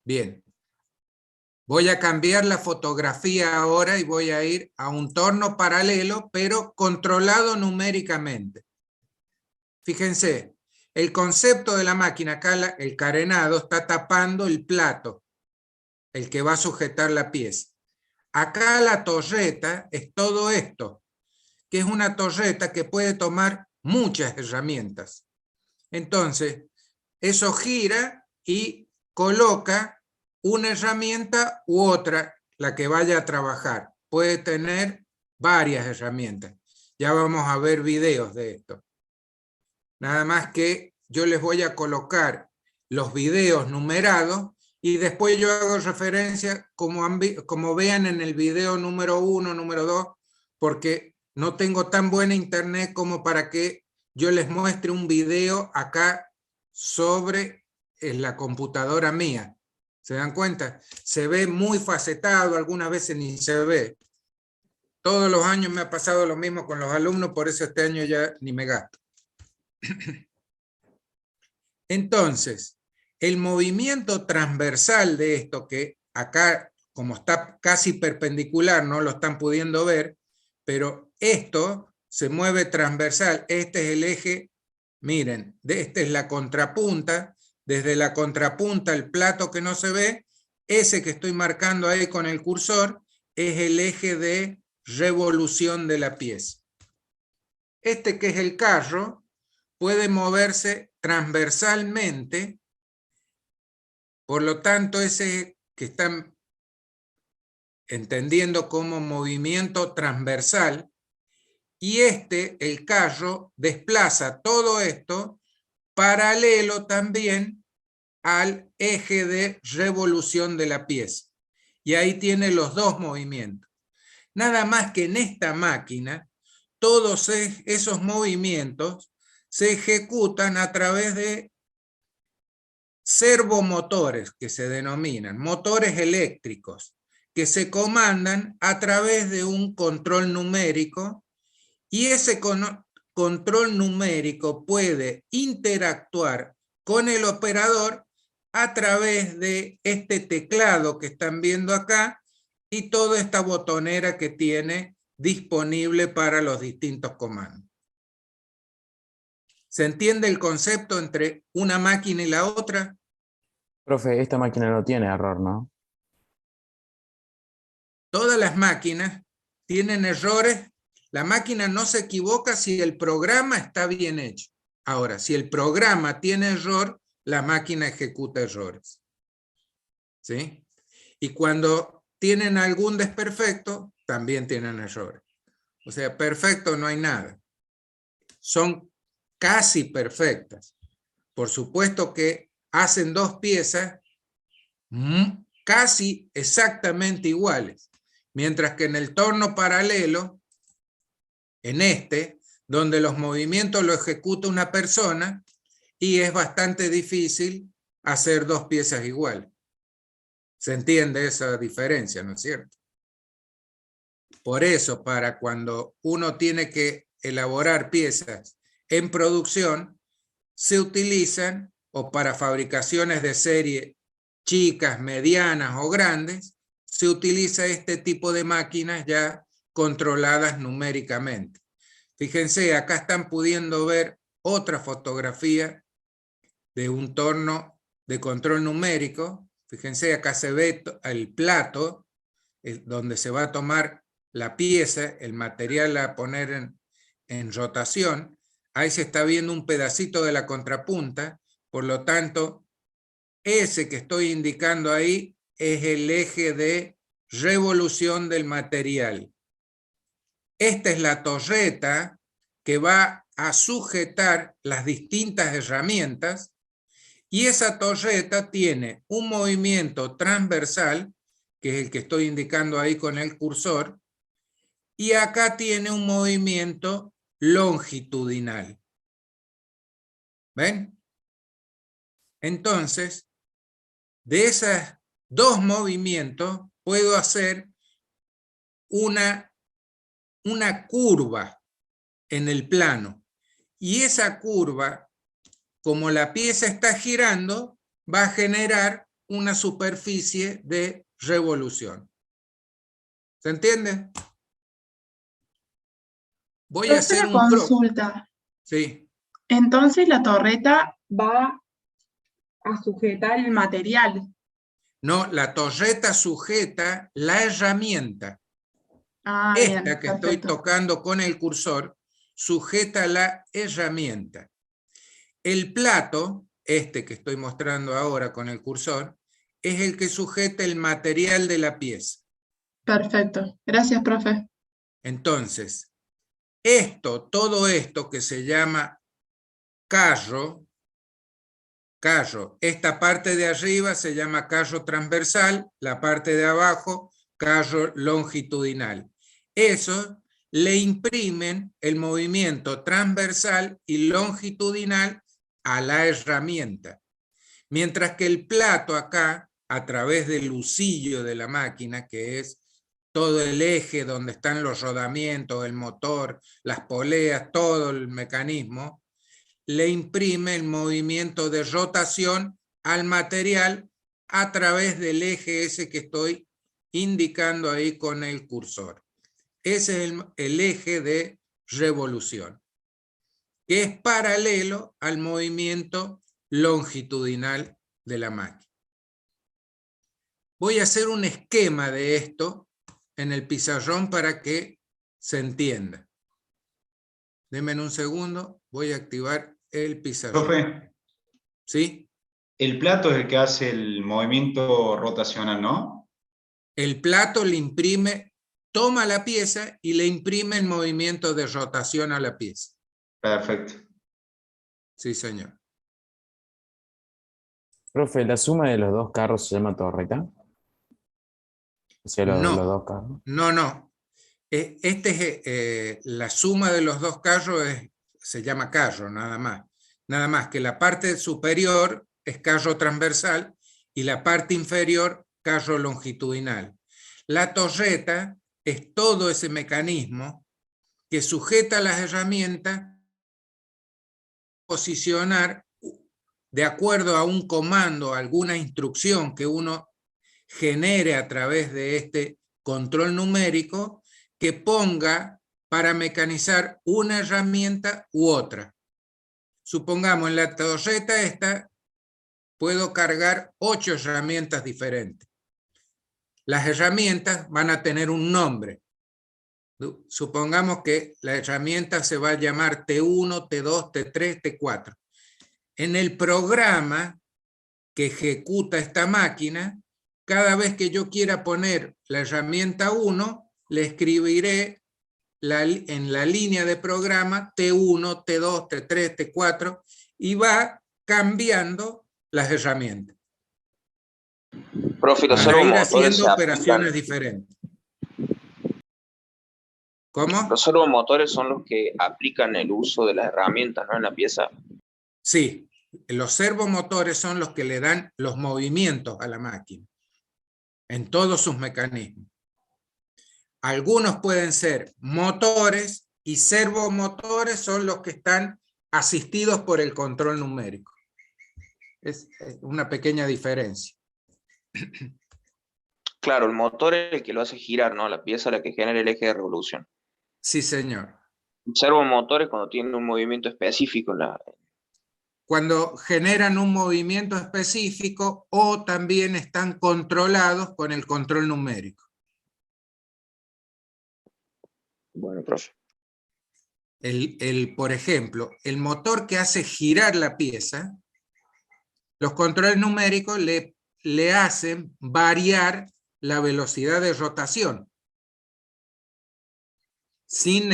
Bien. Voy a cambiar la fotografía ahora y voy a ir a un torno paralelo, pero controlado numéricamente. Fíjense, el concepto de la máquina, acá el carenado está tapando el plato, el que va a sujetar la pieza. Acá la torreta es todo esto, que es una torreta que puede tomar muchas herramientas. Entonces, eso gira y coloca una herramienta u otra, la que vaya a trabajar. Puede tener varias herramientas. Ya vamos a ver videos de esto. Nada más que yo les voy a colocar los videos numerados y después yo hago referencia como vean en el video número 1, número 2, porque no tengo tan buena internet como para que yo les muestre un video acá sobre la computadora mía. ¿Se dan cuenta? Se ve muy facetado, algunas veces ni se ve. Todos los años me ha pasado lo mismo con los alumnos, por eso este año ya ni me gasto. Entonces, el movimiento transversal de esto, que acá, como está casi perpendicular, no lo están pudiendo ver, pero esto se mueve transversal. Este es el eje, miren, esta es la contrapunta. Desde la contrapunta, el plato que no se ve, ese que estoy marcando ahí con el cursor, es el eje de revolución de la pieza. Este que es el carro, puede moverse transversalmente, por lo tanto ese que están entendiendo como movimiento transversal, y el carro, desplaza todo esto paralelo también al eje de revolución de la pieza. Y ahí tiene los dos movimientos. Nada más que en esta máquina, todos esos movimientos se ejecutan a través de servomotores, que se denominan motores eléctricos, que se comandan a través de un control numérico, y ese control numérico puede interactuar con el operador a través de este teclado que están viendo acá y toda esta botonera que tiene disponible para los distintos comandos. ¿Se entiende el concepto entre una máquina y la otra? Profe, esta máquina no tiene error, ¿no? Todas las máquinas tienen errores. La máquina no se equivoca si el programa está bien hecho. Ahora, si el programa tiene error, la máquina ejecuta errores. ¿Sí? Y cuando tienen algún desperfecto, también tienen errores. O sea, perfecto no hay nada. Son casi perfectas. Por supuesto que hacen dos piezas casi exactamente iguales. Mientras que en el torno paralelo, donde los movimientos los ejecuta una persona, y es bastante difícil hacer dos piezas iguales. ¿Se entiende esa diferencia, no es cierto? Por eso, para cuando uno tiene que elaborar piezas en producción, se utilizan, o para fabricaciones de serie chicas, medianas o grandes, se utiliza este tipo de máquinas ya controladas numéricamente. Fíjense, acá están pudiendo ver otra fotografía de un torno de control numérico. Fíjense, acá se ve el plato donde se va a tomar la pieza, el material a poner en rotación. Ahí se está viendo un pedacito de la contrapunta, por lo tanto, ese que estoy indicando ahí es el eje de revolución del material. Esta es la torreta que va a sujetar las distintas herramientas, y esa torreta tiene un movimiento transversal, que es el que estoy indicando ahí con el cursor, y acá tiene un movimiento longitudinal. ¿Ven? Entonces, de esos dos movimientos puedo hacer una curva en el plano. Y esa curva, como la pieza está girando, va a generar una superficie de revolución. ¿Se entiende? Voy a hacer una consulta. Sí. Entonces la torreta va a sujetar el material. No, la torreta sujeta la herramienta. Ah, Esta bien, que perfecto. estoy tocando con el cursor sujeta la herramienta. El plato, que estoy mostrando ahora con el cursor, es el que sujeta el material de la pieza. Perfecto. Gracias, profe. Entonces, todo esto que se llama carro, esta parte de arriba se llama carro transversal, la parte de abajo, carro longitudinal. Eso le imprimen el movimiento transversal y longitudinal a la herramienta. Mientras que el plato acá, a través del husillo de la máquina, que es todo el eje donde están los rodamientos, el motor, las poleas, todo el mecanismo, le imprime el movimiento de rotación al material a través del eje ese que estoy indicando ahí con el cursor. Ese es el eje de revolución, que es paralelo al movimiento longitudinal de la máquina. Voy a hacer un esquema de esto en el pizarrón para que se entienda. Denme un segundo, voy a activar el pizarrón. Profe. ¿Sí? El plato es el que hace el movimiento rotacional, ¿no? El plato le imprime toma la pieza y le imprime el movimiento de rotación a la pieza. Perfecto. Sí, señor. Profe, ¿la suma de los dos carros se llama torreta? O sea, los dos carros. No. La suma de los dos carros se llama carro, nada más. Nada más que la parte superior es carro transversal y la parte inferior carro longitudinal. La torreta es todo ese mecanismo que sujeta las herramientas posicionar de acuerdo a un comando, alguna instrucción que uno genere a través de este control numérico que ponga para mecanizar una herramienta u otra. Supongamos en la torreta esta puedo cargar 8 herramientas diferentes. Las herramientas van a tener un nombre. Supongamos que la herramienta se va a llamar T1, T2, T3, T4. En el programa que ejecuta esta máquina, cada vez que yo quiera poner la herramienta 1, le escribiré en la línea de programa T1, T2, T3, T4 y va cambiando las herramientas. Profe, los para ir servomotores haciendo se operaciones aplican. diferentes. ¿Cómo? Los servomotores son los que aplican el uso de las herramientas, ¿no? En la pieza. Sí, los servomotores son los que le dan los movimientos a la máquina en todos sus mecanismos. Algunos pueden ser motores y servomotores son los que están asistidos por el control numérico. Es una pequeña diferencia. Claro, el motor es el que lo hace girar, ¿no? La pieza es la que genera el eje de revolución. Sí, señor. Servomotores cuando tienen un movimiento específico. Cuando generan un movimiento específico o también están controlados con el control numérico. Bueno, profe. Por ejemplo, el motor que hace girar la pieza, los controles numéricos le hacen variar la velocidad de rotación sin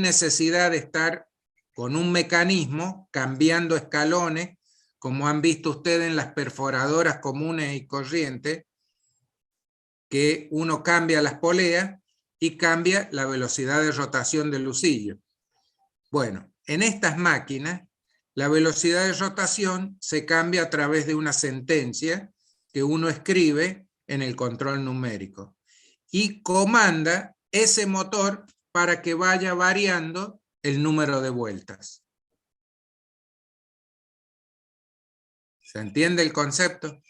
necesidad de estar con un mecanismo cambiando escalones, como han visto ustedes en las perforadoras comunes y corrientes, que uno cambia las poleas y cambia la velocidad de rotación del lucillo. Bueno, en estas máquinas, la velocidad de rotación se cambia a través de una sentencia que uno escribe en el control numérico y comanda ese motor para que vaya variando el número de vueltas. ¿Se entiende el concepto?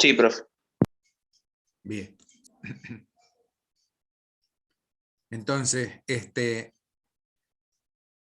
Sí, profe. Bien. Entonces,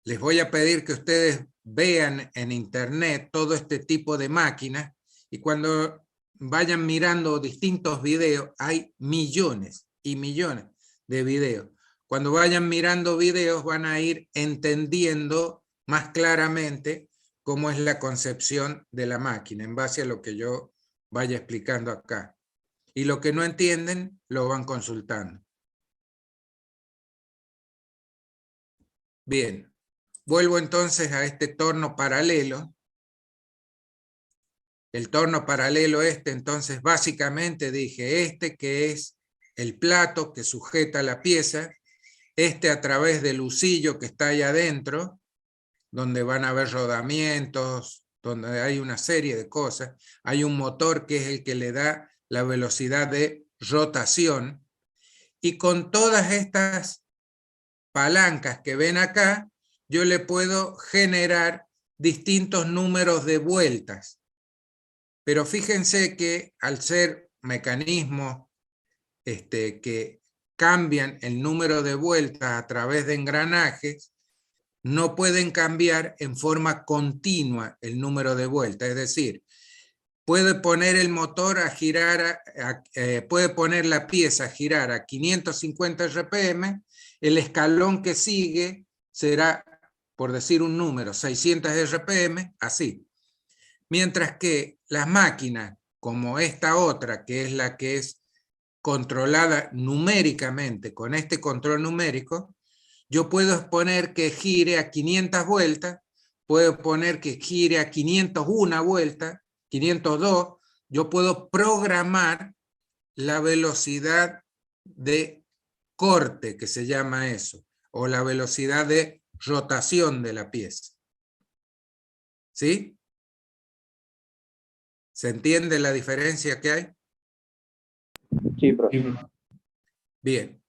les voy a pedir que ustedes vean en internet todo este tipo de máquinas y cuando vayan mirando distintos videos, hay millones y millones de videos. Cuando vayan mirando videos van a ir entendiendo más claramente cómo es la concepción de la máquina en base a lo que yo vaya explicando acá. Y lo que no entienden lo van consultando. Bien, vuelvo entonces a este torno paralelo. El torno paralelo entonces básicamente dije que es el plato que sujeta la pieza, a través del lucillo que está ahí adentro, donde van a haber rodamientos, donde hay una serie de cosas. Hay un motor que es el que le da la velocidad de rotación. Y con todas estas palancas que ven acá, yo le puedo generar distintos números de vueltas. Pero fíjense que al ser mecanismos que cambian el número de vueltas a través de engranajes, no pueden cambiar en forma continua el número de vueltas. Es decir, puede poner el motor a girar, puede poner la pieza a girar a 550 RPM, el escalón que sigue será, por decir un número, 600 RPM, así. Mientras que las máquinas, como esta otra, que es la que es controlada numéricamente con este control numérico, yo puedo poner que gire a 500 vueltas, puedo poner que gire a 501 vueltas, 502, yo puedo programar la velocidad de corte, que se llama eso, o la velocidad de rotación de la pieza. ¿Sí? ¿Se entiende la diferencia que hay? Sí, profe. Bien.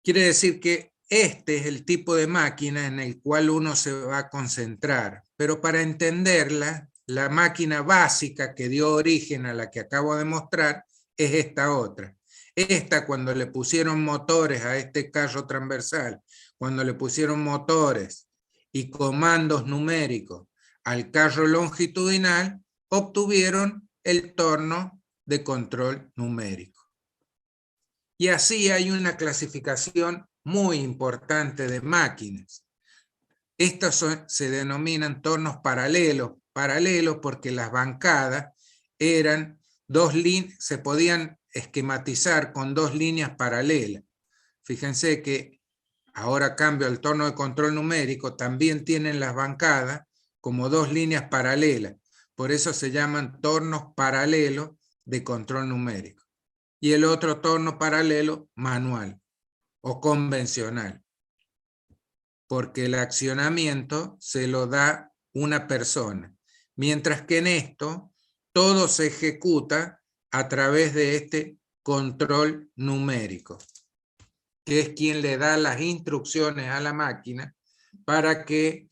Quiere decir que este es el tipo de máquina en el cual uno se va a concentrar, pero para entenderla, la máquina básica que dio origen a la que acabo de mostrar es esta otra. Esta, cuando le pusieron motores a este carro transversal, cuando le pusieron motores y comandos numéricos al carro longitudinal, obtuvieron el torno de control numérico. Y así hay una clasificación muy importante de máquinas. Estos se denominan tornos paralelos. Paralelos porque las bancadas eran dos líneas, se podían esquematizar con dos líneas paralelas. Fíjense que ahora cambio el torno de control numérico, también tienen las bancadas como dos líneas paralelas. Por eso se llaman tornos paralelos de control numérico. Y el otro torno paralelo manual o convencional, porque el accionamiento se lo da una persona, mientras que en esto todo se ejecuta a través de este control numérico, que es quien le da las instrucciones a la máquina para que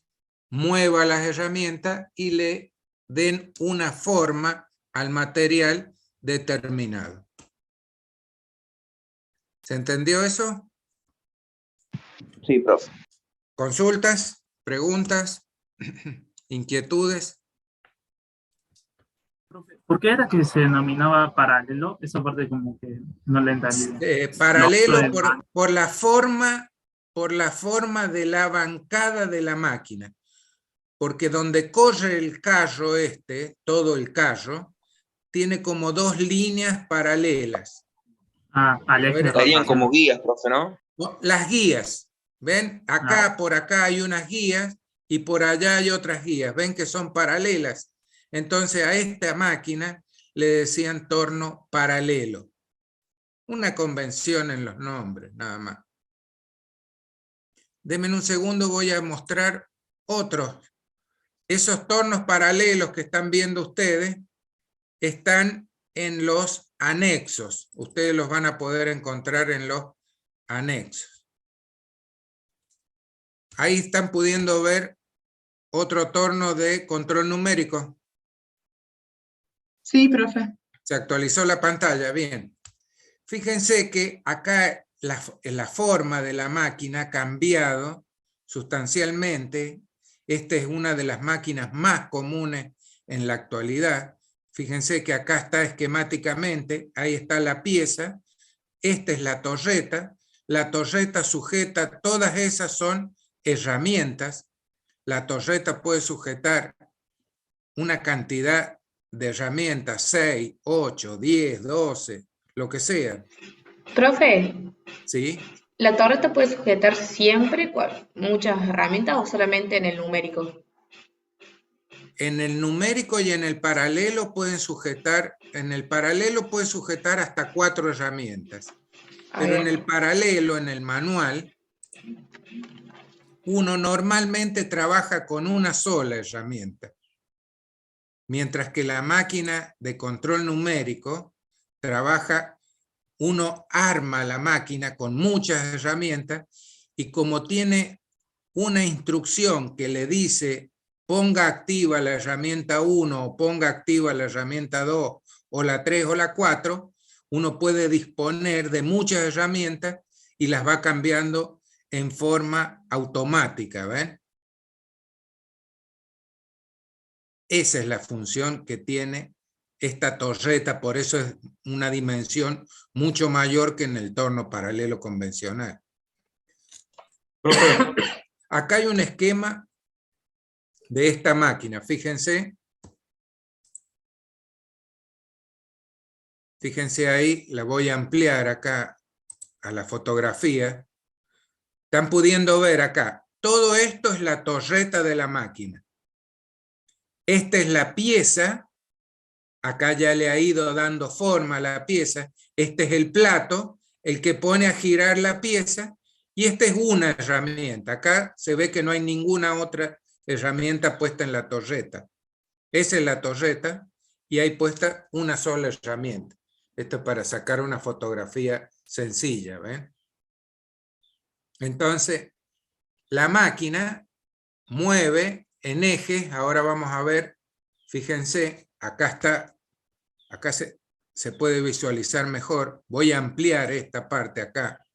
mueva las herramientas y le den una forma al material determinado. ¿Se entendió eso? Sí, profe. ¿Consultas? ¿Preguntas? ¿Inquietudes? ¿Por qué era que se denominaba paralelo? Esa parte como que no la entendí. Paralelo por la forma de la bancada de la máquina. Porque donde corre el carro todo el carro, tiene como dos líneas paralelas. Estarían como guías, profe, ¿no? Las guías. ¿Ven? Acá, por acá hay unas guías y por allá hay otras guías. ¿Ven que son paralelas? Entonces a esta máquina le decían torno paralelo. Una convención en los nombres, nada más. Denme un segundo, voy a mostrar otros. Esos tornos paralelos que están viendo ustedes están en los anexos. Ustedes los van a poder encontrar en los anexos. Ahí están pudiendo ver otro torno de control numérico. Sí, profe. Se actualizó la pantalla, bien. Fíjense que acá la forma de la máquina ha cambiado sustancialmente. Esta es una de las máquinas más comunes en la actualidad. Fíjense que acá está esquemáticamente, ahí está la pieza. Esta es la torreta. La torreta sujeta, todas esas son herramientas. La torreta puede sujetar una cantidad de herramientas, 6, 8, 10, 12, lo que sea. Profe, ¿Sí? ¿la torreta puede sujetar siempre muchas herramientas o solamente en el numérico? En el numérico y en el paralelo pueden sujetar, en el paralelo puede sujetar hasta 4 herramientas. Pero en el paralelo, en el manual, uno normalmente trabaja con una sola herramienta. Mientras que la máquina de control numérico trabaja, uno arma la máquina con muchas herramientas y como tiene una instrucción que le dice ponga activa la herramienta 1 o ponga activa la herramienta 2 o la 3 o la 4, uno puede disponer de muchas herramientas y las va cambiando en forma automática, ¿ven? Esa es la función que tiene esta torreta, por eso es una dimensión mucho mayor que en el torno paralelo convencional. Acá hay un esquema de esta máquina, fíjense. Fíjense ahí, la voy a ampliar acá a la fotografía. Están pudiendo ver acá. Todo esto es la torreta de la máquina. Esta es la pieza. Acá ya le ha ido dando forma a la pieza. Este es el plato, el que pone a girar la pieza. Y esta es una herramienta. Acá se ve que no hay ninguna otra herramienta puesta en la torreta. Esa es la torreta y hay puesta una sola herramienta. Esto es para sacar una fotografía sencilla, ¿ven? Entonces, la máquina mueve en ejes. Ahora vamos a ver, fíjense, acá está, acá se puede visualizar mejor. Voy a ampliar esta parte acá.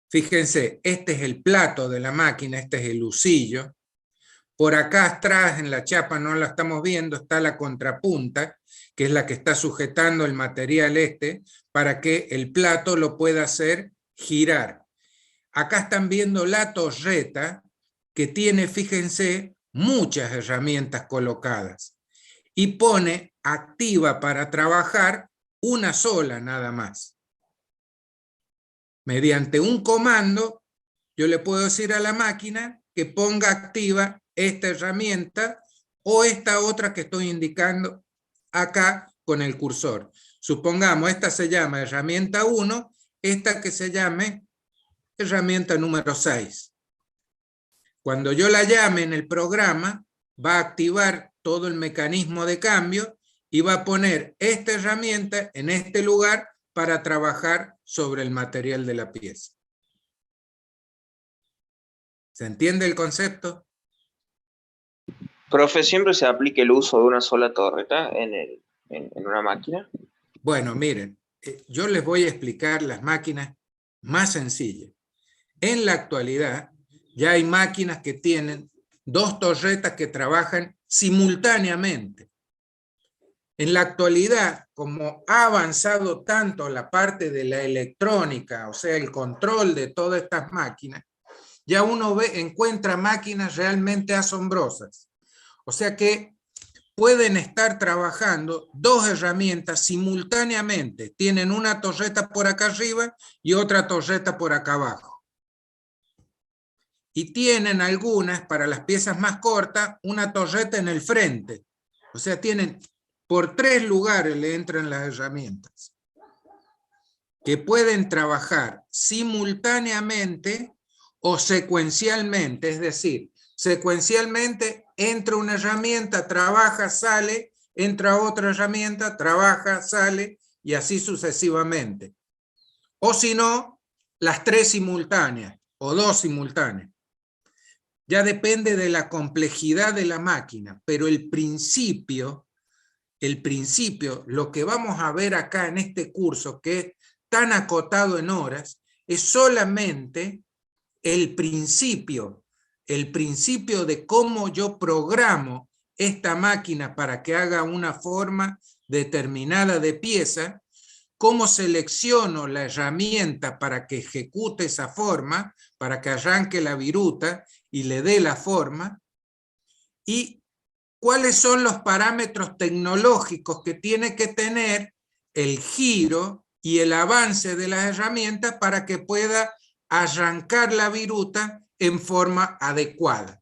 Fíjense, este es el plato de la máquina, este es el husillo. Por acá atrás, en la chapa, no la estamos viendo, está la contrapunta, que es la que está sujetando el material para que el plato lo pueda hacer girar. Acá están viendo la torreta, que tiene, fíjense, muchas herramientas colocadas. Y pone activa para trabajar una sola nada más. Mediante un comando, yo le puedo decir a la máquina que ponga activa esta herramienta o esta otra que estoy indicando acá con el cursor. Supongamos, esta se llama herramienta 1, esta que se llame herramienta número 6. Cuando yo la llame en el programa, va a activar todo el mecanismo de cambio y va a poner esta herramienta en este lugar para trabajar sobre el material de la pieza. ¿Se entiende el concepto? Profe, ¿siempre se aplica el uso de una sola torreta en una máquina? Bueno, miren, yo les voy a explicar las máquinas más sencillas. En la actualidad, ya hay máquinas que tienen 2 torretas que trabajan simultáneamente. En la actualidad, como ha avanzado tanto la parte de la electrónica, o sea, el control de todas estas máquinas, ya uno encuentra máquinas realmente asombrosas. O sea que pueden estar trabajando 2 herramientas simultáneamente. Tienen una torreta por acá arriba y otra torreta por acá abajo. Y tienen algunas, para las piezas más cortas, una torreta en el frente. O sea, tienen por 3 lugares le entran las herramientas. Que pueden trabajar simultáneamente o secuencialmente, es decir, secuencialmente entra una herramienta, trabaja, sale, entra otra herramienta, trabaja, sale, y así sucesivamente. O si no, las 3 simultáneas, o 2 simultáneas. Ya depende de la complejidad de la máquina, pero el principio, lo que vamos a ver acá en este curso, que es tan acotado en horas, es solamente el principio de cómo yo programo esta máquina para que haga una forma determinada de pieza, cómo selecciono la herramienta para que ejecute esa forma, para que arranque la viruta y le dé la forma, y cuáles son los parámetros tecnológicos que tiene que tener el giro y el avance de las herramientas para que pueda arrancar la viruta en forma adecuada.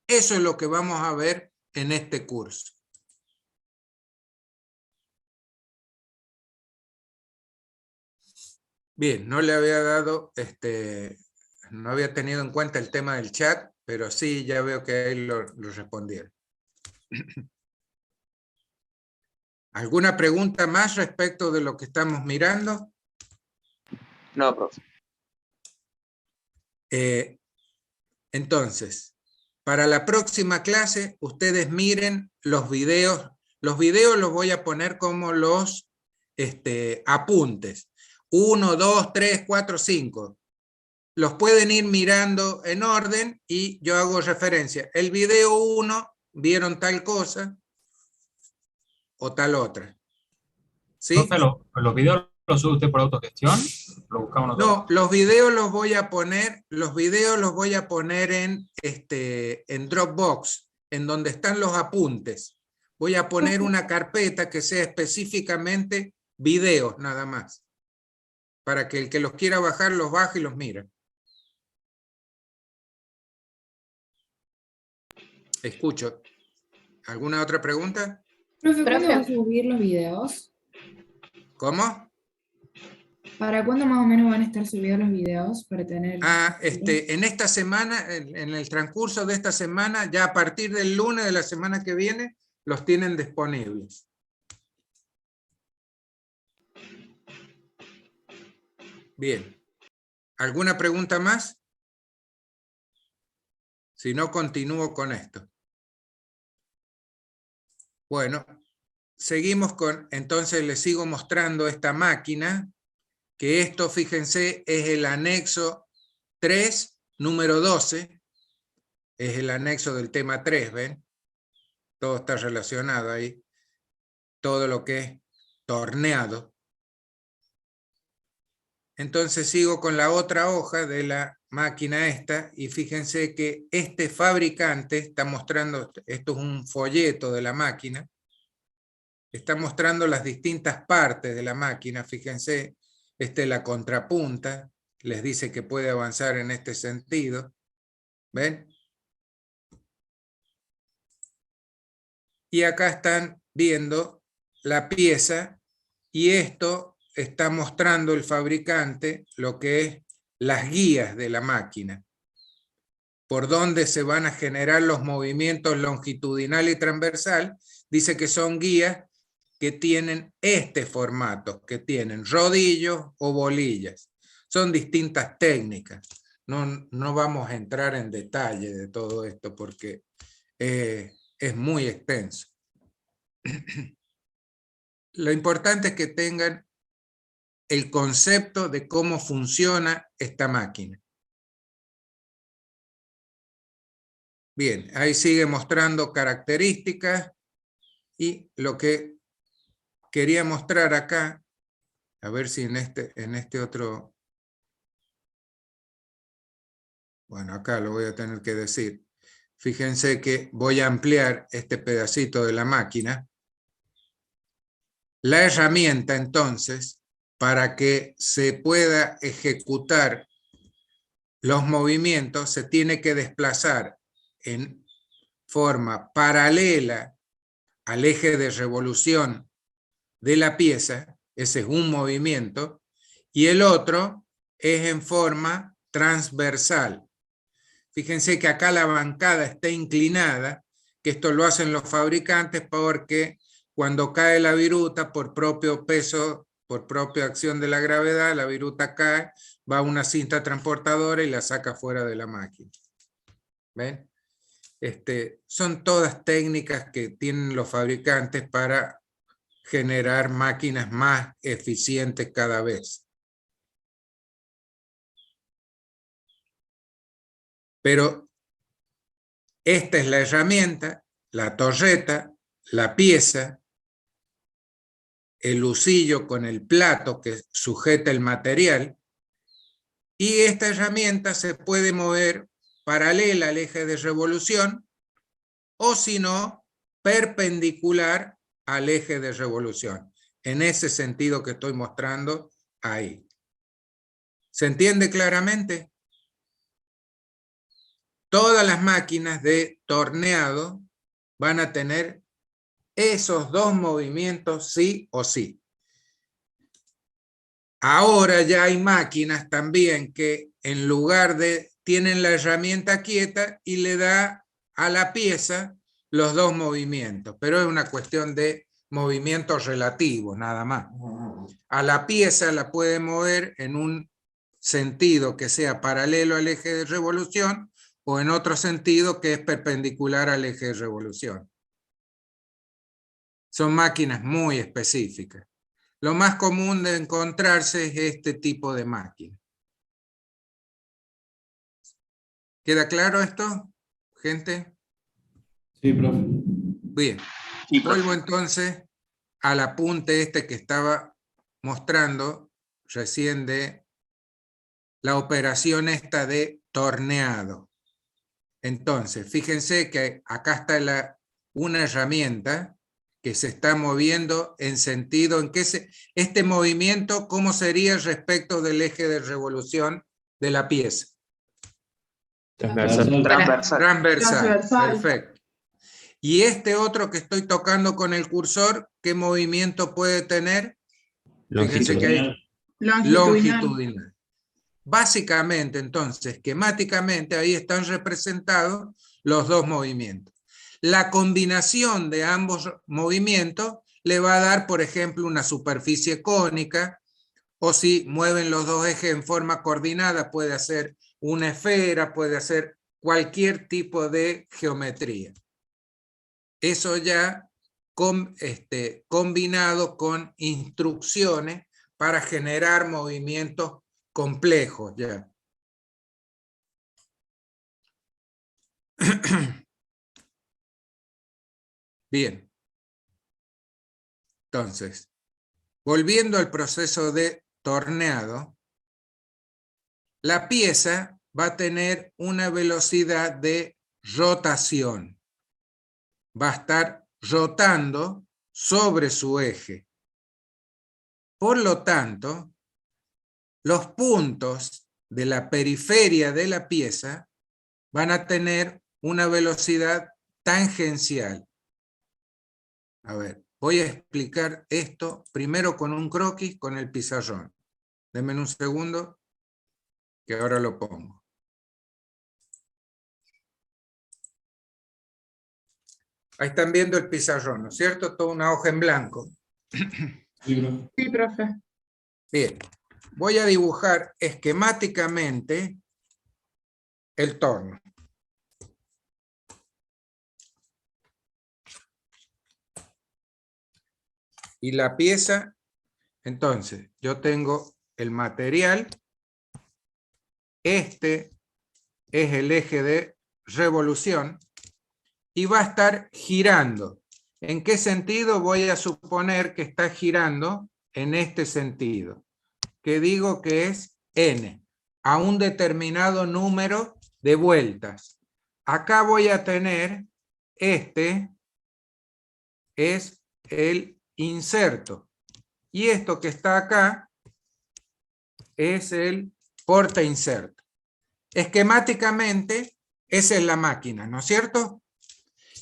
Eso es lo que vamos a ver en este curso. Bien, no le había dado, no había tenido en cuenta el tema del chat, pero sí, ya veo que ahí lo respondieron. ¿Alguna pregunta más respecto de lo que estamos mirando? No, profe. Entonces, para la próxima clase, ustedes miren los videos. Los videos los voy a poner como los apuntes. 1, 2, 3, 4, 5. Los pueden ir mirando en orden y yo hago referencia. El video 1, vieron tal cosa o tal otra. ¿Sí? Profe, ¿los videos los sube usted por autogestión? ¿Lo buscamos nosotros? No, los videos los voy a poner en Dropbox, en donde están los apuntes. voy a poner una carpeta que sea específicamente videos nada más, para que el que los quiera bajar los baje y los mire. Escucho. ¿Alguna otra pregunta? Profe, ¿cuándo va a subir los videos? ¿Cómo? ¿Para cuándo más o menos van a estar subidos los videos? Para tener... En esta semana, en el transcurso de esta semana, ya a partir del lunes de la semana que viene, los tienen disponibles. Bien. ¿Alguna pregunta más? Si no, continúo con esto. Bueno, seguimos con, entonces les sigo mostrando esta máquina, que esto, fíjense, es el anexo 3, número 12, es el anexo del tema 3, ¿ven? Todo está relacionado ahí, todo lo que es torneado. Entonces sigo con la otra hoja de la máquina esta, y fíjense que este fabricante está mostrando, esto es un folleto de la máquina, está mostrando las distintas partes de la máquina, fíjense, esta es la contrapunta, les dice que puede avanzar en este sentido, ¿ven? Y acá están viendo la pieza, y esto está mostrando el fabricante lo que es las guías de la máquina, por donde se van a generar los movimientos longitudinal y transversal. Dice que son guías que tienen este formato, que tienen rodillos o bolillas. Son distintas técnicas. No vamos a entrar en detalle de todo esto porque es muy extenso. Lo importante es que tengan el concepto de cómo funciona esta máquina. Bien, ahí sigue mostrando características, y lo que quería mostrar acá, a ver si en este otro, bueno, acá lo voy a tener que decir. Fíjense que voy a ampliar este pedacito de la máquina. La herramienta, entonces, para que se pueda ejecutar los movimientos, se tiene que desplazar en forma paralela al eje de revolución de la pieza, ese es un movimiento, y el otro es en forma transversal. Fíjense que acá la bancada está inclinada, que esto lo hacen los fabricantes porque cuando cae la viruta por propio peso, por propia acción de la gravedad, la viruta cae, va a una cinta transportadora y la saca fuera de la máquina. ¿Ven? Son todas técnicas que tienen los fabricantes para generar máquinas más eficientes cada vez. Pero esta es la herramienta, la torreta, la pieza, el husillo con el plato que sujeta el material, y esta herramienta se puede mover paralela al eje de revolución, o si no, perpendicular al eje de revolución, en ese sentido que estoy mostrando ahí. ¿Se entiende claramente? Todas las máquinas de torneado van a tener esos dos movimientos sí o sí. Ahora ya hay máquinas también que en lugar de tienen la herramienta quieta y le da a la pieza los dos movimientos, pero es una cuestión de movimientos relativos nada más. A la pieza la puede mover en un sentido que sea paralelo al eje de revolución o en otro sentido que es perpendicular al eje de revolución. Son máquinas muy específicas. Lo más común de encontrarse es este tipo de máquina. ¿Queda claro esto, gente? Sí, profe. Bien. Vuelvo entonces al apunte que estaba mostrando recién de la operación esta de torneado. Entonces, fíjense que acá está una herramienta que se está moviendo en sentido, este movimiento, ¿cómo sería respecto del eje de revolución de la pieza? Transversal, perfecto. Y este otro que estoy tocando con el cursor, ¿qué movimiento puede tener? Fíjense que hay longitudinal. Básicamente, entonces, esquemáticamente, ahí están representados los dos movimientos. La combinación de ambos movimientos le va a dar, por ejemplo, una superficie cónica, o si mueven los dos ejes en forma coordinada, puede hacer una esfera, puede hacer cualquier tipo de geometría. Eso ya combinado con instrucciones para generar movimientos complejos ya. Bien. Entonces, volviendo al proceso de torneado, la pieza va a tener una velocidad de rotación. Va a estar rotando sobre su eje. Por lo tanto, los puntos de la periferia de la pieza van a tener una velocidad tangencial. A ver, voy a explicar esto primero con un croquis con el pizarrón. Denme un segundo, que ahora lo pongo. Ahí están viendo el pizarrón, ¿no es cierto? Toda una hoja en blanco. Sí, profe. Bien, voy a dibujar esquemáticamente el torno. Y la pieza, entonces, yo tengo el material. Este es el eje de revolución y va a estar girando. ¿En qué sentido? Voy a suponer que está girando en este sentido, que digo que es n, a un determinado número de vueltas. Acá voy a tener, este es el inserto, y esto que está acá es el porta-inserto. Esquemáticamente, esa es la máquina, ¿no es cierto?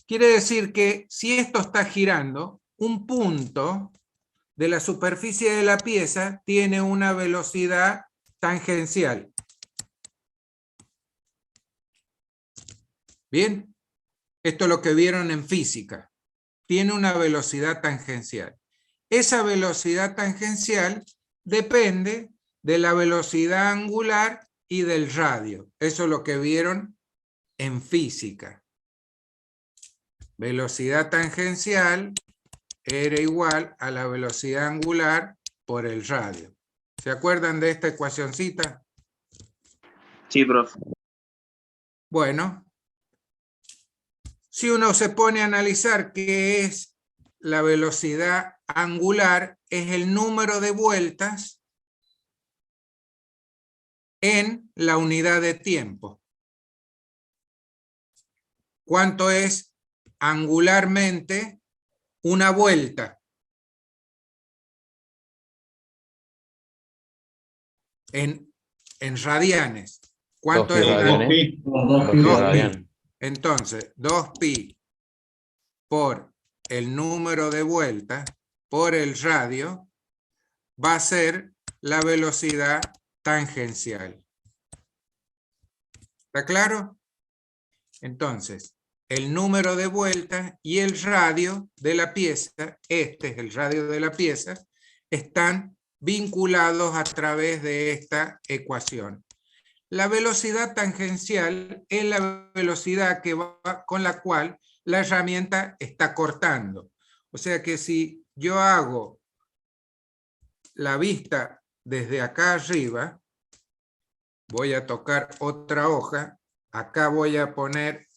Quiere decir que si esto está girando, un punto de la superficie de la pieza tiene una velocidad tangencial. ¿Bien? Esto es lo que vieron en física. Tiene una velocidad tangencial. Esa velocidad tangencial depende de la velocidad angular y del radio. Eso es lo que vieron en física. Velocidad tangencial era igual a la velocidad angular por el radio. ¿Se acuerdan de esta ecuacioncita? Sí, profe. Bueno, si uno se pone a analizar qué es la velocidad angular, es el número de vueltas en la unidad de tiempo. ¿Cuánto es angularmente una vuelta? En radianes. ¿Cuánto es? 2pi. Entonces, 2pi por el número de vueltas por el radio va a ser la velocidad tangencial. ¿Está claro? Entonces, el número de vueltas y el radio de la pieza, este es el radio de la pieza, están vinculados a través de esta ecuación. La velocidad tangencial es la velocidad que va, con la cual la herramienta está cortando. O sea que si yo hago la vista desde acá arriba, voy a tocar otra hoja, acá voy a poner,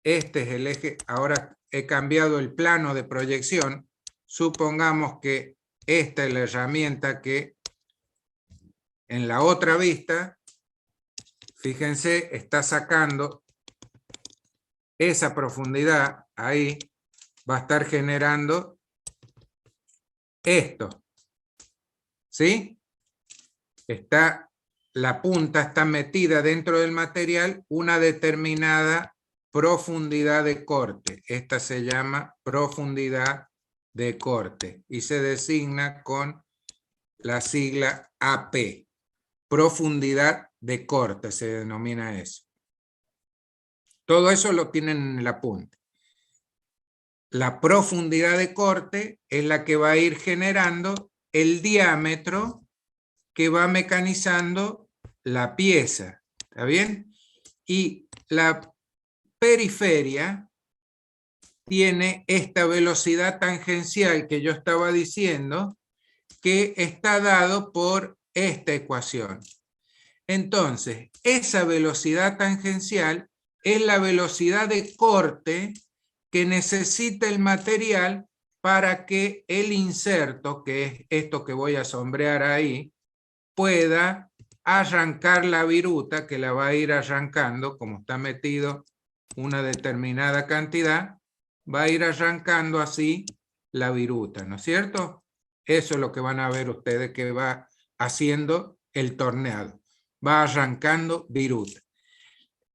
este es el eje, ahora he cambiado el plano de proyección, supongamos que esta es la herramienta que en la otra vista, fíjense, está sacando esa profundidad ahí va a estar generando esto. ¿Sí? La punta está metida dentro del material una determinada profundidad de corte. Esta se llama profundidad de corte y se designa con la sigla AP. Profundidad de corte se denomina eso. Todo eso lo tienen en el apunte. La profundidad de corte es la que va a ir generando el diámetro que va mecanizando la pieza. ¿Está bien? Y la periferia tiene esta velocidad tangencial que yo estaba diciendo, que está dado por esta ecuación. Entonces, esa velocidad tangencial es la velocidad de corte que necesita el material para que el inserto, que es esto que voy a sombrear ahí, pueda arrancar la viruta, que la va a ir arrancando, como está metido una determinada cantidad, va a ir arrancando así la viruta, ¿no es cierto? Eso es lo que van a ver ustedes que va haciendo el torneado. Va arrancando viruta.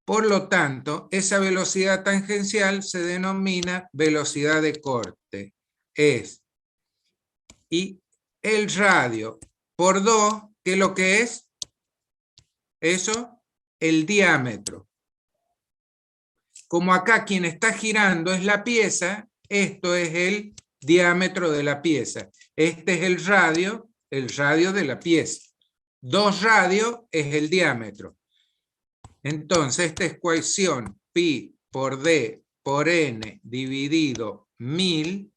Por lo tanto, esa velocidad tangencial se denomina velocidad de corte. Y el radio por 2, ¿qué es lo que es? Eso, el diámetro. Como acá quien está girando es la pieza, esto es el diámetro de la pieza. Este es el radio de la pieza. 2 radios es el diámetro. Entonces, esta ecuación pi por d por n dividido 1000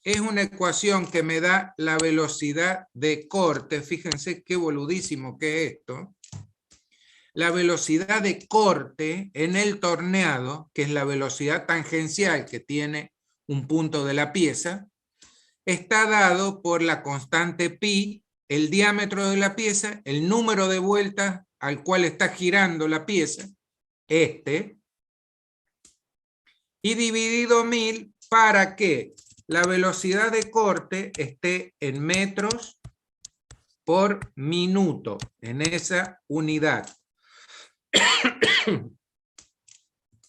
es una ecuación que me da la velocidad de corte. Fíjense qué boludísimo que es esto. La velocidad de corte en el torneado, que es la velocidad tangencial que tiene un punto de la pieza, está dado por la constante pi, el diámetro de la pieza, el número de vueltas al cual está girando la pieza, y dividido 1000 para que la velocidad de corte esté en metros por minuto, en esa unidad.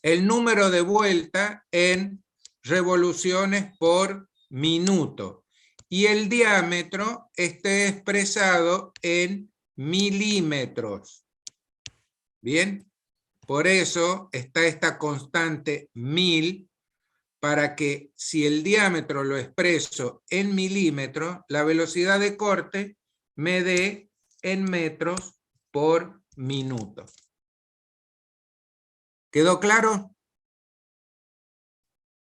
El número de vuelta en revoluciones por minuto. Y el diámetro esté expresado en milímetros. Bien, por eso está esta constante 1000, para que si el diámetro lo expreso en milímetros, la velocidad de corte me dé en metros por minuto. ¿Quedó claro?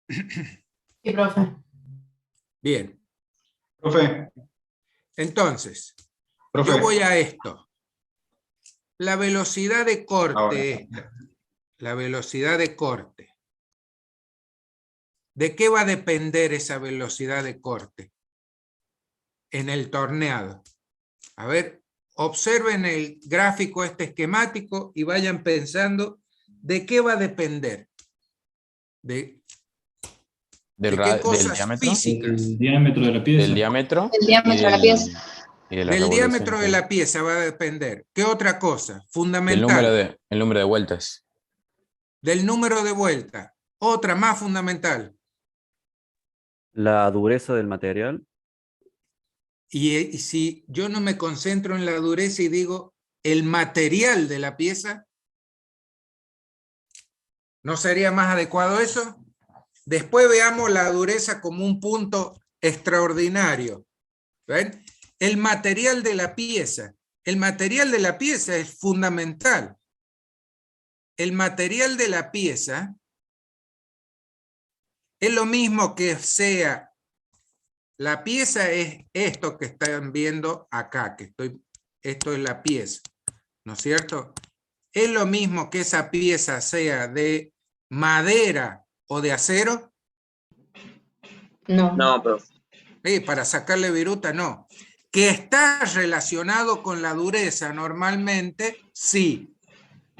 Sí, profe. Bien. Profe. Entonces, Profe. yo voy a esto. La velocidad de corte, la velocidad de corte. ¿De qué va a depender esa velocidad de corte? En el torneado. A ver, observen el gráfico este esquemático y vayan pensando de qué va a depender. ¿De qué cosas del diámetro, físicas? El diámetro de la pieza. Del diámetro. El diámetro de la pieza. Del diámetro de la pieza va a depender. ¿Qué otra cosa? Fundamental. El número de vueltas. Del número de vueltas. Otra más fundamental. La dureza del material. Y si yo no me concentro en la dureza y digo el material de la pieza, ¿no sería más adecuado eso? Después veamos la dureza como un punto extraordinario. ¿Ven? El material de la pieza. El material de la pieza es fundamental. El material de la pieza es lo mismo que sea. La pieza es esto que están viendo acá, esto es la pieza, ¿no es cierto? Es lo mismo que esa pieza sea de madera o de acero. No. No, profe. Para sacarle viruta, no. Que está relacionado con la dureza normalmente, sí.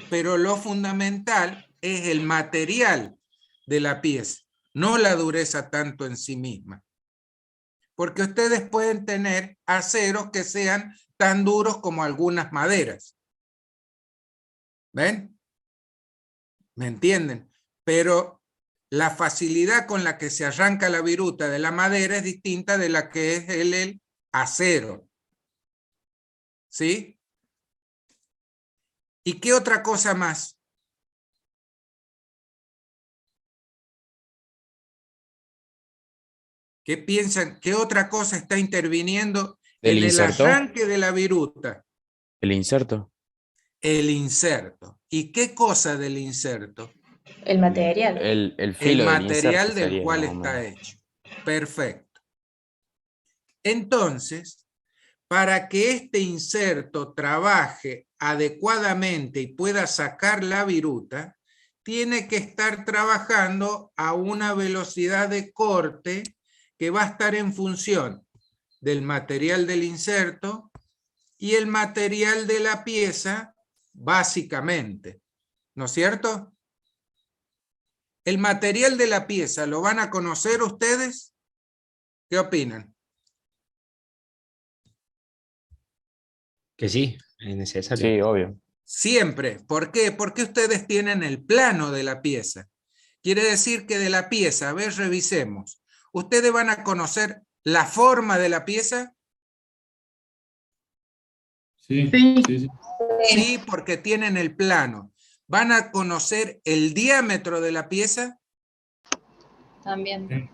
Pero lo fundamental es el material de la pieza, no la dureza tanto en sí misma. Porque ustedes pueden tener aceros que sean tan duros como algunas maderas. ¿Ven? ¿Me entienden? Pero la facilidad con la que se arranca la viruta de la madera es distinta de la que es el acero. ¿Sí? ¿Y qué otra cosa más? ¿Qué piensan? ¿Qué otra cosa está interviniendo en el arranque de la viruta? El inserto. El inserto. ¿Y qué cosa del inserto? El material. El filo del material inserto del sería, cual más o está menos. hecho. Perfecto. Entonces, para que este inserto trabaje adecuadamente y pueda sacar la viruta, tiene que estar trabajando a una velocidad de corte que va a estar en función del material del inserto y el material de la pieza, básicamente. ¿No es cierto? El material de la pieza, ¿lo van a conocer ustedes? ¿Qué opinan? Que sí, es necesario. Sí, obvio. Siempre. ¿Por qué? Porque ustedes tienen el plano de la pieza. Quiere decir que de la pieza, a ver, revisemos. ¿Ustedes van a conocer la forma de la pieza? Sí, Sí. sí, sí. Sí, porque tienen el plano. ¿Van a conocer el diámetro de la pieza? También.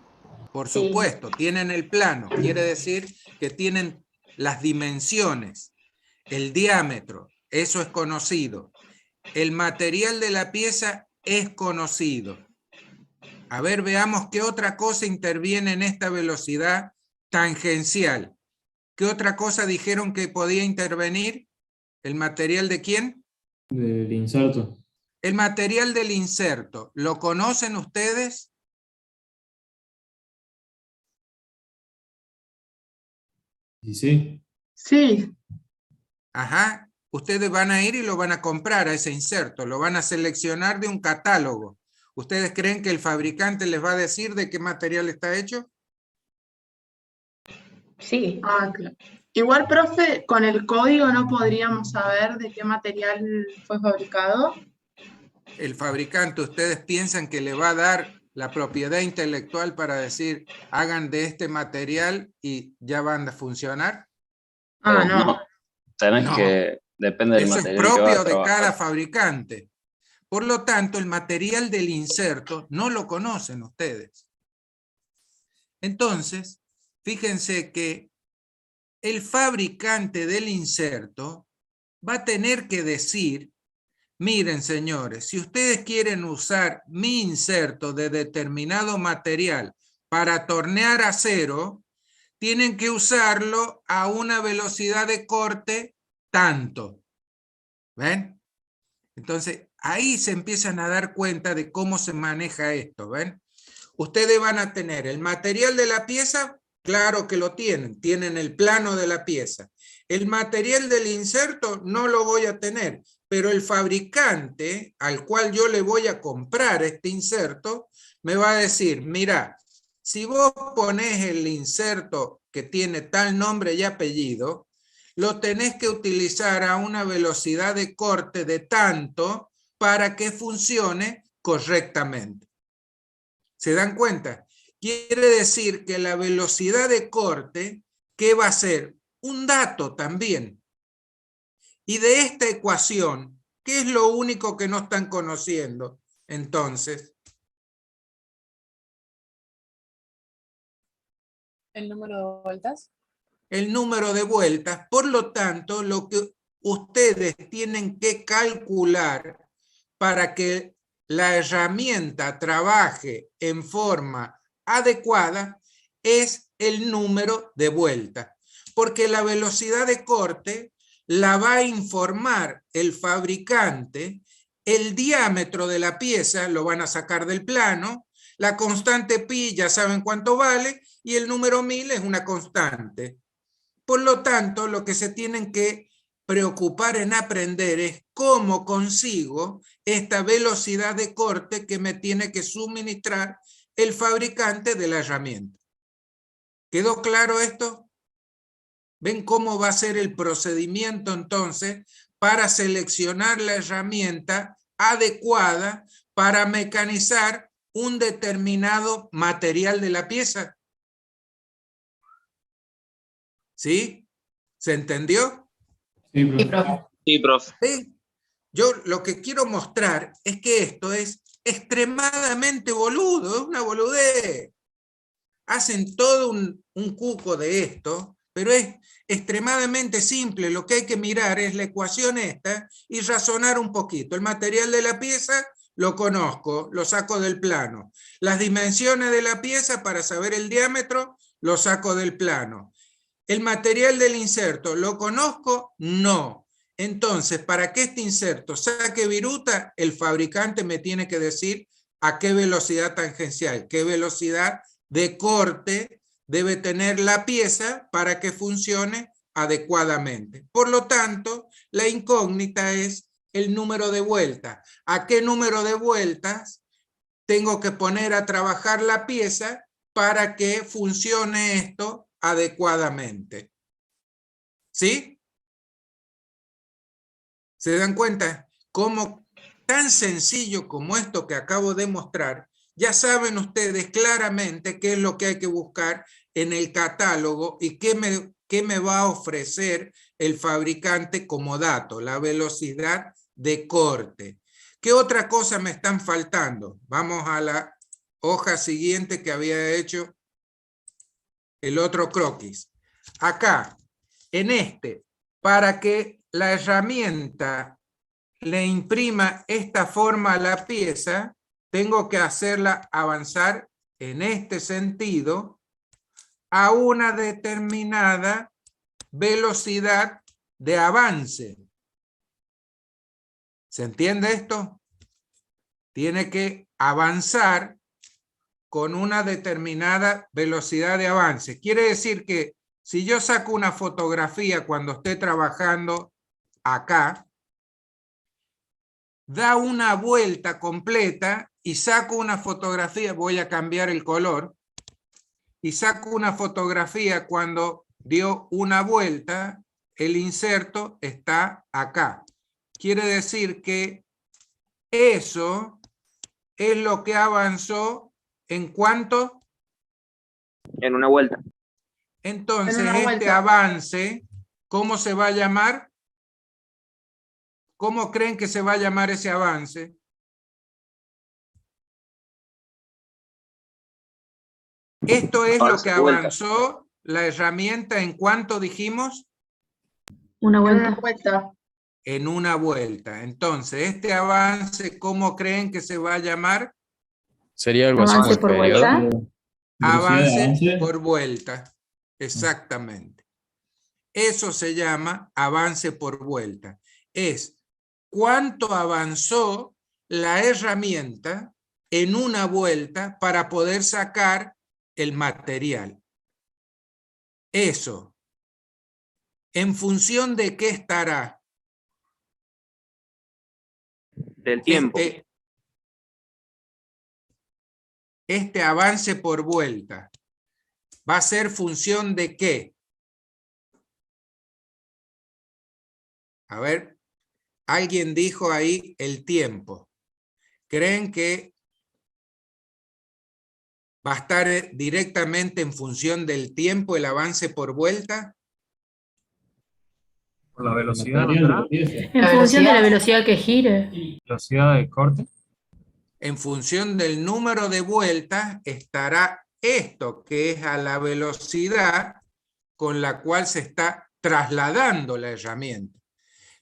Por supuesto, tienen el plano. Quiere decir que tienen las dimensiones, el diámetro, eso es conocido. El material de la pieza es conocido. A ver, veamos qué otra cosa interviene en esta velocidad tangencial. ¿Qué otra cosa dijeron que podía intervenir? ¿El material de quién? Del inserto. El material del inserto. ¿Lo conocen ustedes? ¿Y sí? Sí. Ajá. Ustedes van a ir y lo van a comprar a ese inserto. Lo van a seleccionar de un catálogo. ¿Ustedes creen que el fabricante les va a decir de qué material está hecho? Sí. Ah, claro. Igual, profe, con el código no podríamos saber de qué material fue fabricado. El fabricante, ¿ustedes piensan que le va a dar la propiedad intelectual para decir hagan de este material y ya van a funcionar? Ah, no. Tenés No. que, depende del Eso es material que vas propio a de trabajar. cada fabricante. Por lo tanto, el material del inserto no lo conocen ustedes. Entonces, fíjense que el fabricante del inserto va a tener que decir, miren señores, si ustedes quieren usar mi inserto de determinado material para tornear acero, tienen que usarlo a una velocidad de corte tanto. ¿Ven? Entonces, ahí se empiezan a dar cuenta de cómo se maneja esto, ¿ven? Ustedes van a tener el material de la pieza, claro que lo tienen el plano de la pieza. El material del inserto no lo voy a tener, pero el fabricante al cual yo le voy a comprar este inserto, me va a decir, mira, si vos ponés el inserto que tiene tal nombre y apellido, lo tenés que utilizar a una velocidad de corte de tanto para que funcione correctamente. ¿Se dan cuenta? Quiere decir que la velocidad de corte, ¿qué va a ser? Un dato también. Y de esta ecuación, ¿qué es lo único que no están conociendo? Entonces, ¿El número de vueltas? el número de vueltas. Por lo tanto, lo que ustedes tienen que calcular para que la herramienta trabaje en forma adecuada es el número de vueltas, porque la velocidad de corte la va a informar el fabricante, el diámetro de la pieza lo van a sacar del plano, la constante pi ya saben cuánto vale y el número 1000 es una constante. Por lo tanto, lo que se tienen que preocupar en aprender es cómo consigo esta velocidad de corte que me tiene que suministrar el fabricante de la herramienta. ¿Quedó claro esto? ¿Ven cómo va a ser el procedimiento entonces para seleccionar la herramienta adecuada para mecanizar un determinado material de la pieza? ¿Sí? ¿Se entendió? Sí, profe. Sí, profe. ¿Sí? Yo lo que quiero mostrar es que esto es extremadamente boludo, es una boludez. Hacen todo un cuco de esto, pero es extremadamente simple. Lo que hay que mirar es la ecuación esta y razonar un poquito. El material de la pieza lo conozco, lo saco del plano. Las dimensiones de la pieza para saber el diámetro lo saco del plano. ¿El material del inserto lo conozco? No. Entonces, para que este inserto saque viruta, el fabricante me tiene que decir a qué velocidad tangencial, qué velocidad de corte debe tener la pieza para que funcione adecuadamente. Por lo tanto, la incógnita es el número de vueltas. ¿A qué número de vueltas tengo que poner a trabajar la pieza para que funcione esto adecuadamente? ¿Sí? ¿Se dan cuenta? Cómo tan sencillo como esto que acabo de mostrar, ya saben ustedes claramente qué es lo que hay que buscar en el catálogo y qué me va a ofrecer el fabricante como dato, la velocidad de corte. ¿Qué otra cosa me están faltando? Vamos a la hoja siguiente que había hecho el otro croquis. Acá, en este, para que la herramienta le imprima esta forma a la pieza, tengo que hacerla avanzar en este sentido a una determinada velocidad de avance. ¿Se entiende esto? Tiene que avanzar con una determinada velocidad de avance. Quiere decir que si yo saco una fotografía cuando esté trabajando acá, da una vuelta completa y saco una fotografía, voy a cambiar el color, y saco una fotografía cuando dio una vuelta, el inserto está acá. Quiere decir que eso es lo que avanzó ¿en cuánto? En una vuelta. Entonces, En una este vuelta. avance, ¿cómo se va a llamar? ¿Cómo creen que se va a llamar ese avance? Esto es lo que avanzó la herramienta ¿en cuánto dijimos? Una En vuelta. una vuelta. En una vuelta. Entonces, este avance, ¿cómo creen que se va a llamar? Sería algo así como Avance el por periodo. vuelta. Avance por vuelta. Exactamente. Eso se llama avance por vuelta. Es cuánto avanzó la herramienta en una vuelta para poder sacar el material. Eso. ¿En función de qué estará? Del tiempo. Este avance por vuelta va a ser función de qué? A ver, alguien dijo ahí el tiempo. ¿Creen que va a estar directamente en función del tiempo el avance por vuelta? Por la velocidad, ¿no será? En función de la velocidad que gire. Velocidad de corte. En función del número de vueltas estará esto, que es a la velocidad con la cual se está trasladando la herramienta.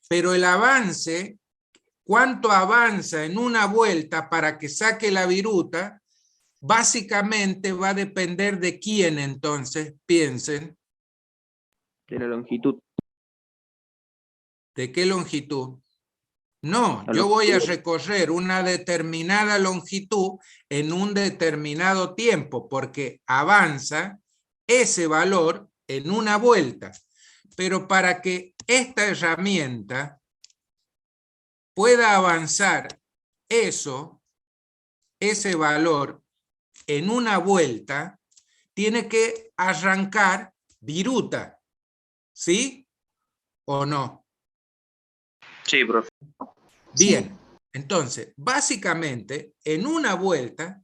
Pero el avance, cuánto avanza en una vuelta para que saque la viruta, básicamente va a depender de quién entonces, piensen. De la longitud. ¿De qué longitud? No, yo voy a recorrer una determinada longitud en un determinado tiempo, porque avanza ese valor en una vuelta. Pero para que esta herramienta pueda avanzar ese valor en una vuelta, tiene que arrancar viruta, ¿sí? ¿O no? Sí, profe. Bien, entonces, básicamente, en una vuelta,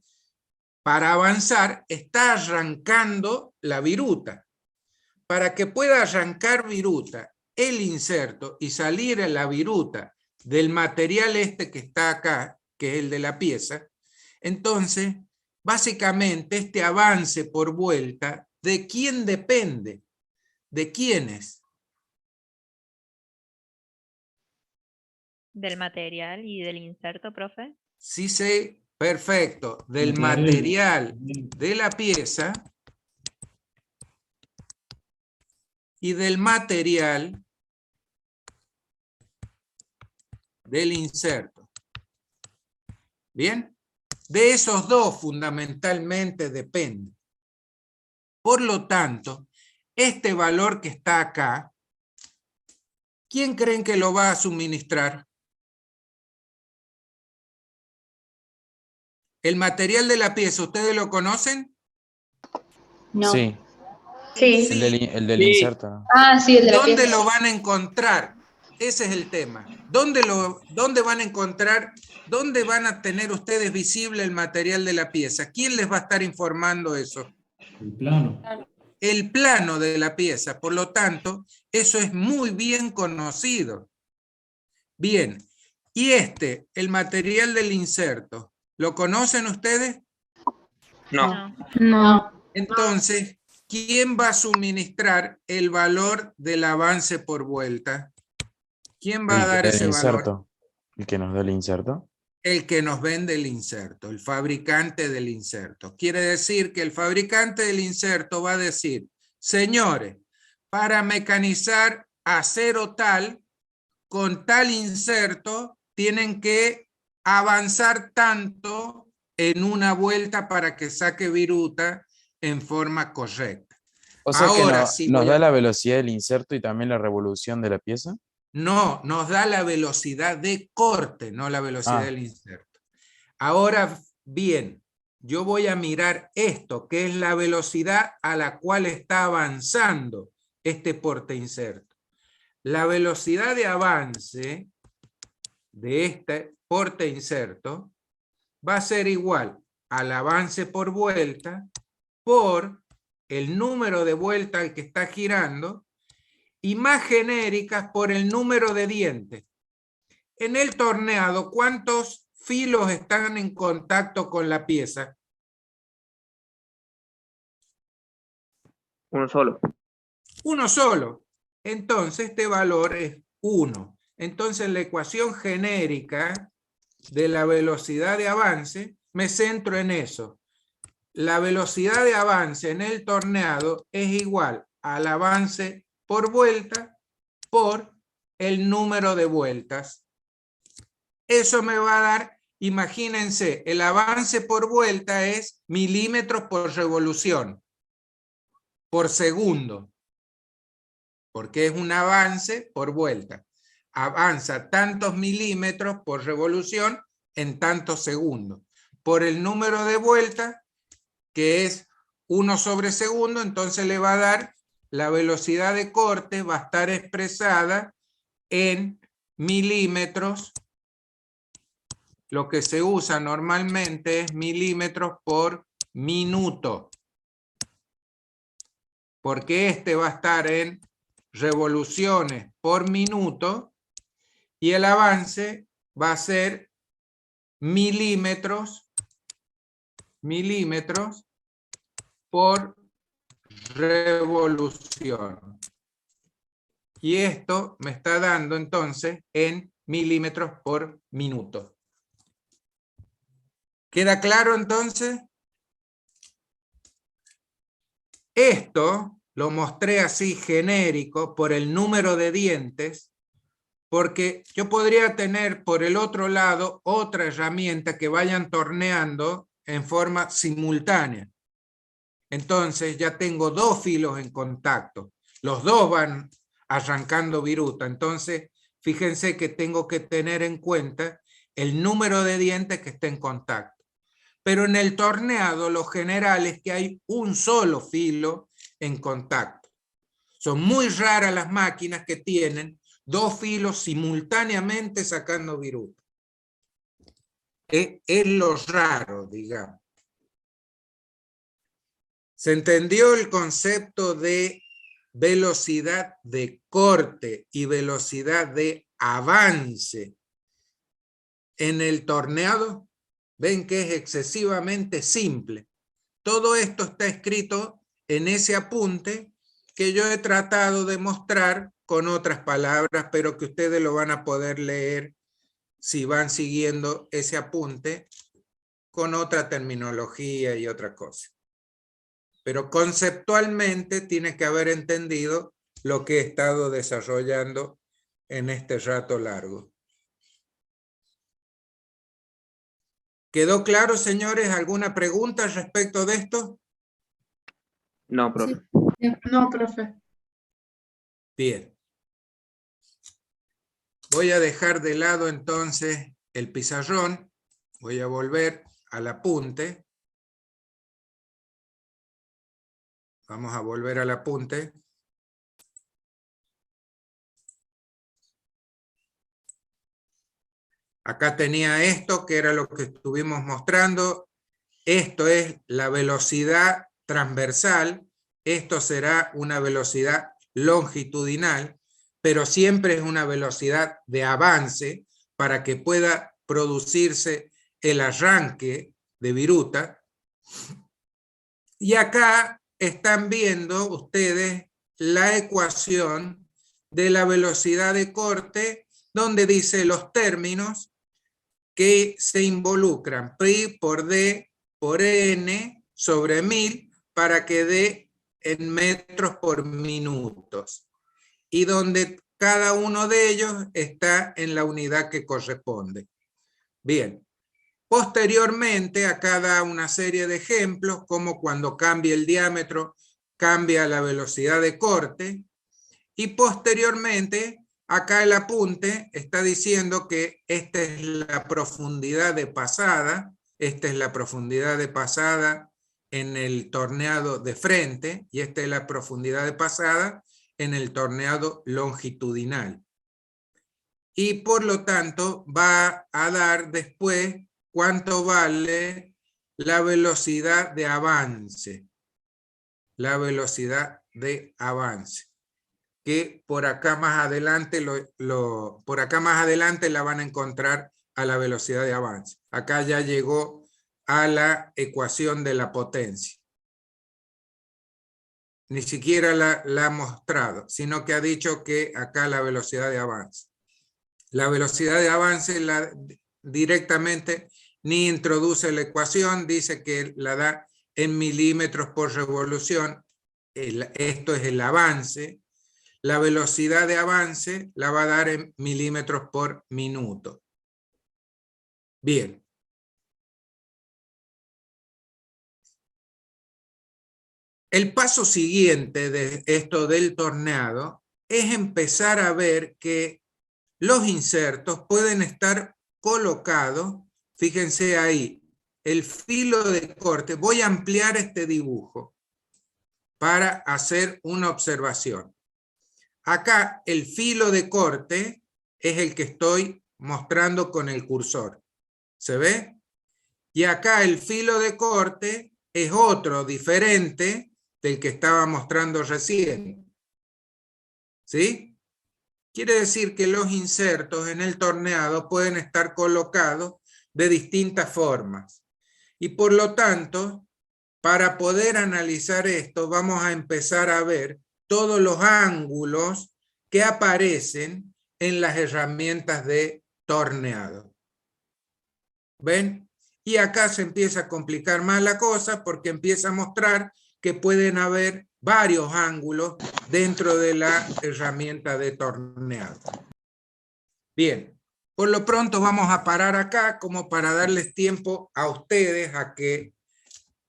para avanzar, está arrancando la viruta. Para que pueda arrancar viruta, el inserto, y salir a la viruta del material este que está acá, que es el de la pieza, entonces, básicamente, este avance por vuelta, ¿de quién depende? ¿De quiénes? Del material y del inserto, profe. Sí sé, perfecto, del material de la pieza y del material del inserto. ¿Bien? De esos dos fundamentalmente depende. Por lo tanto, este valor que está acá, ¿quién creen que lo va a suministrar? ¿El material de la pieza, ustedes lo conocen? No. Sí. Sí. El del inserto, ¿no? Ah, sí, el de la ¿Dónde pieza. lo van a encontrar? Ese es el tema. ¿Dónde van a encontrar, dónde van a tener ustedes visible el material de la pieza? ¿Quién les va a estar informando eso? El plano. El plano de la pieza. Por lo tanto, eso es muy bien conocido. Bien. Y el material del inserto, ¿lo conocen ustedes? No. No. Entonces, ¿quién va a suministrar el valor del avance por vuelta? ¿Quién va a dar ese valor? El que nos da el inserto. El que nos vende el inserto, el fabricante del inserto. Quiere decir que el fabricante del inserto va a decir, señores, para mecanizar acero tal, con tal inserto, tienen que avanzar tanto en una vuelta para que saque viruta en forma correcta. O sea Ahora, que sí nos voy da a- la velocidad del inserto y también la revolución de la pieza. No, nos da la velocidad de corte, no la velocidad del inserto. Ahora bien, yo voy a mirar esto, que es la velocidad a la cual está avanzando este porte-inserto. La velocidad de avance de este porte-inserto va a ser igual al avance por vuelta por el número de vueltas que está girando y más genéricas por el número de dientes. En el torneado, ¿cuántos filos están en contacto con la pieza? Uno solo. Uno solo. Entonces este valor es 1. Entonces la ecuación genérica de la velocidad de avance, me centro en eso. La velocidad de avance en el torneado es igual al avance por vuelta por el número de vueltas. Eso me va a dar, imagínense, el avance por vuelta es milímetros por revolución, por segundo, porque es un avance por vuelta. Avanza tantos milímetros por revolución en tantos segundos. Por el número de vueltas, que es 1 sobre segundo, entonces le va a dar la velocidad de corte, va a estar expresada en milímetros. Lo que se usa normalmente es milímetros por minuto, porque este va a estar en revoluciones por minuto y el avance va a ser milímetros por revolución. Y esto me está dando entonces en milímetros por minuto. ¿Queda claro entonces? Esto lo mostré así genérico por el número de dientes, porque yo podría tener por el otro lado otra herramienta que vayan torneando en forma simultánea. Entonces ya tengo dos filos en contacto. Los dos van arrancando viruta. Entonces, fíjense que tengo que tener en cuenta el número de dientes que esté en contacto. Pero en el torneado lo general es que hay un solo filo en contacto. Son muy raras las máquinas que tienen dos filos simultáneamente sacando viruta. Es lo raro, digamos. ¿Se entendió el concepto de velocidad de corte y velocidad de avance en el torneado? Ven que es excesivamente simple. Todo esto está escrito en ese apunte que yo he tratado de mostrar con otras palabras, pero que ustedes lo van a poder leer si van siguiendo ese apunte con otra terminología y otra cosa. Pero conceptualmente tiene que haber entendido lo que he estado desarrollando en este rato largo. ¿Quedó claro, señores? ¿Alguna pregunta respecto de esto? No, profe. Sí. No, profe. Bien. Voy a dejar de lado entonces el pizarrón. Voy a volver al apunte. Vamos a volver al apunte. Acá tenía esto, que era lo que estuvimos mostrando. Esto es la velocidad transversal. Esto será una velocidad longitudinal, pero siempre es una velocidad de avance para que pueda producirse el arranque de viruta. Y acá están viendo ustedes la ecuación de la velocidad de corte, donde dice los términos que se involucran, pi por d por n sobre 1000, para que dé en metros por minutos. Y donde cada uno de ellos está en la unidad que corresponde. Bien. Posteriormente, acá da una serie de ejemplos, como cuando cambia el diámetro, cambia la velocidad de corte. Y posteriormente, acá el apunte está diciendo que esta es la profundidad de pasada. Esta es la profundidad de pasada en el torneado de frente, y esta es la profundidad de pasada en el torneado longitudinal. Y por lo tanto va a dar después cuánto vale la velocidad de avance. La velocidad de avance. Que por acá más adelante por acá más adelante la van a encontrar a la velocidad de avance. Acá ya llegó a la ecuación de la potencia. Ni siquiera la ha mostrado, sino que ha dicho que acá la velocidad de avance. La velocidad de avance directamente ni introduce la ecuación, dice que la da en milímetros por revolución. Esto es el avance. La velocidad de avance la va a dar en milímetros por minuto. Bien. El paso siguiente de esto del torneado es empezar a ver que los insertos pueden estar colocados, fíjense ahí, el filo de corte. Voy a ampliar este dibujo para hacer una observación. Acá el filo de corte es el que estoy mostrando con el cursor. ¿Se ve? Y acá el filo de corte es otro, diferente del que estaba mostrando recién. ¿Sí? Quiere decir que los insertos en el torneado pueden estar colocados de distintas formas. Y por lo tanto, para poder analizar esto, vamos a empezar a ver todos los ángulos que aparecen en las herramientas de torneado. ¿Ven? Y acá se empieza a complicar más la cosa porque empieza a mostrar que pueden haber varios ángulos dentro de la herramienta de torneado. Bien, por lo pronto vamos a parar acá como para darles tiempo a ustedes a que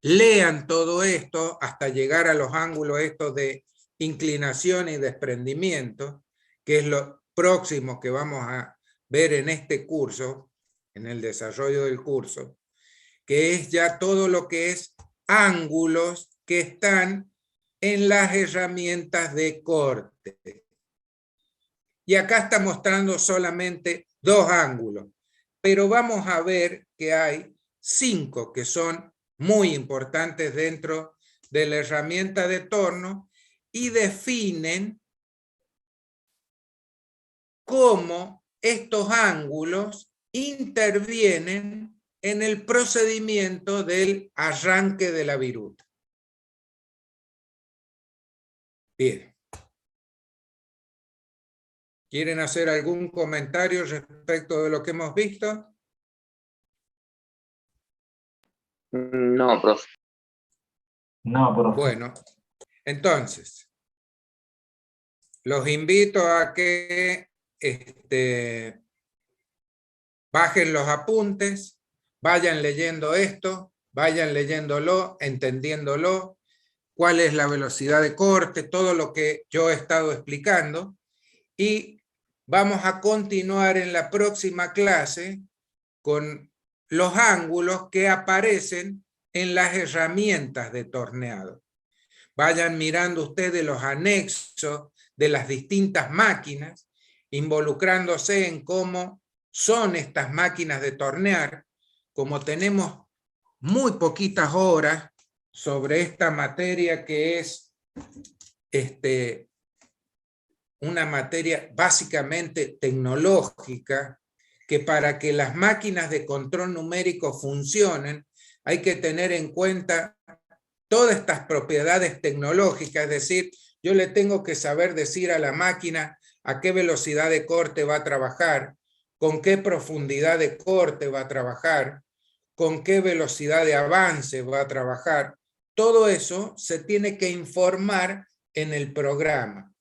lean todo esto hasta llegar a los ángulos estos de inclinación y desprendimiento, que es lo próximo que vamos a ver en este curso, en el desarrollo del curso, que es ya todo lo que es ángulos que están en las herramientas de corte. Y acá está mostrando solamente 2 ángulos, pero vamos a ver que hay 5 que son muy importantes dentro de la herramienta de torno y definen cómo estos ángulos intervienen en el procedimiento del arranque de la viruta. Bien. ¿Quieren hacer algún comentario respecto de lo que hemos visto? No, profe. No, profe. Bueno, entonces, los invito a que bajen los apuntes, vayan leyendo esto, vayan leyéndolo, entendiéndolo, cuál es la velocidad de corte, todo lo que yo he estado explicando, y vamos a continuar en la próxima clase con los ángulos que aparecen en las herramientas de torneado. Vayan mirando ustedes los anexos de las distintas máquinas, involucrándose en cómo son estas máquinas de tornear. Como tenemos muy poquitas horas sobre esta materia que es una materia básicamente tecnológica, que para que las máquinas de control numérico funcionen, hay que tener en cuenta todas estas propiedades tecnológicas, es decir, yo le tengo que saber decir a la máquina a qué velocidad de corte va a trabajar, con qué profundidad de corte va a trabajar, con qué velocidad de avance va a trabajar. Todo eso se tiene que informar en el programa.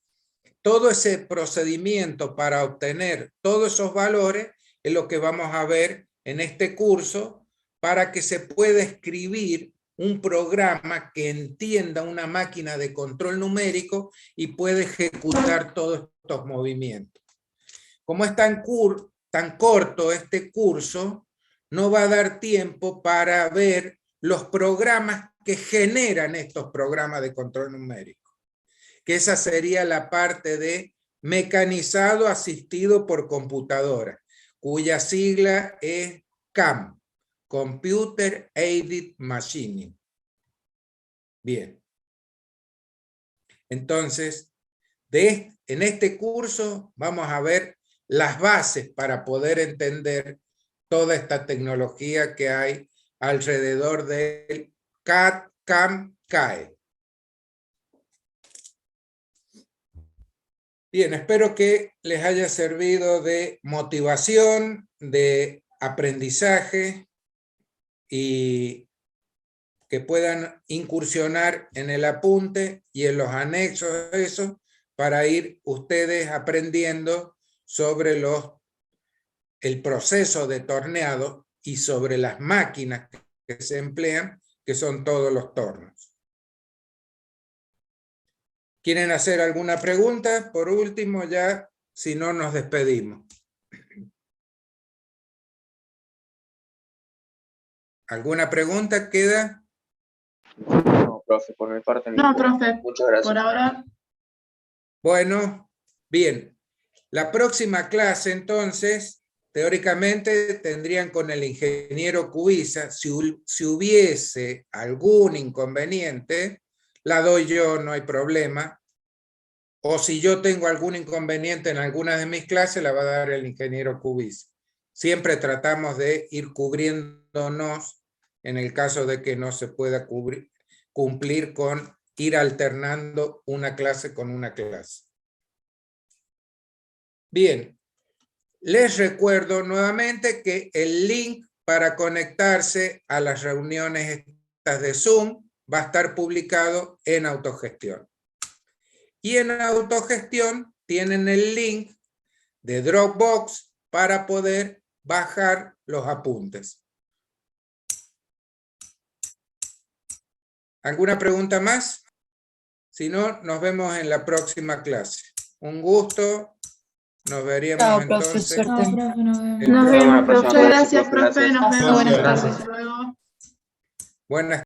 Todo ese procedimiento para obtener todos esos valores es lo que vamos a ver en este curso para que se pueda escribir un programa que entienda una máquina de control numérico y pueda ejecutar todos estos movimientos. Como es tan corto este curso, no va a dar tiempo para ver los programas que generan estos programas de control numérico, que esa sería la parte de mecanizado asistido por computadora, cuya sigla es CAM, Computer Aided Machining. Bien. Entonces, en este curso vamos a ver las bases para poder entender toda esta tecnología que hay alrededor del CAD, CAM, CAE. Bien, espero que les haya servido de motivación, de aprendizaje y que puedan incursionar en el apunte y en los anexos de eso para ir ustedes aprendiendo sobre el proceso de torneado y sobre las máquinas que se emplean, que son todos los tornos. ¿Quieren hacer alguna pregunta? Por último, ya, si no, nos despedimos. ¿Alguna pregunta queda? No, profe, por mi parte No, ninguna. profe, Muchas gracias. por ahora. Bueno, bien. La próxima clase, entonces, teóricamente tendrían con el ingeniero Cubiza, si hubiese algún inconveniente, la doy yo, no hay problema. O si yo tengo algún inconveniente en alguna de mis clases, la va a dar el ingeniero Cubiza. Siempre tratamos de ir cubriéndonos en el caso de que no se pueda cumplir con ir alternando una clase con una clase. Bien, les recuerdo nuevamente que el link para conectarse a las reuniones estas de Zoom va a estar publicado en Autogestión. Y en Autogestión tienen el link de Dropbox para poder bajar los apuntes. ¿Alguna pregunta más? Si no, nos vemos en la próxima clase. Un gusto. Nos veríamos Chao, entonces. profe, suerte. Chao, profe, nos vemos. el Nos próximo- vemos, profe. Gracias, profe. Nos vemos. Buenas Hasta tardes. luego. Buenas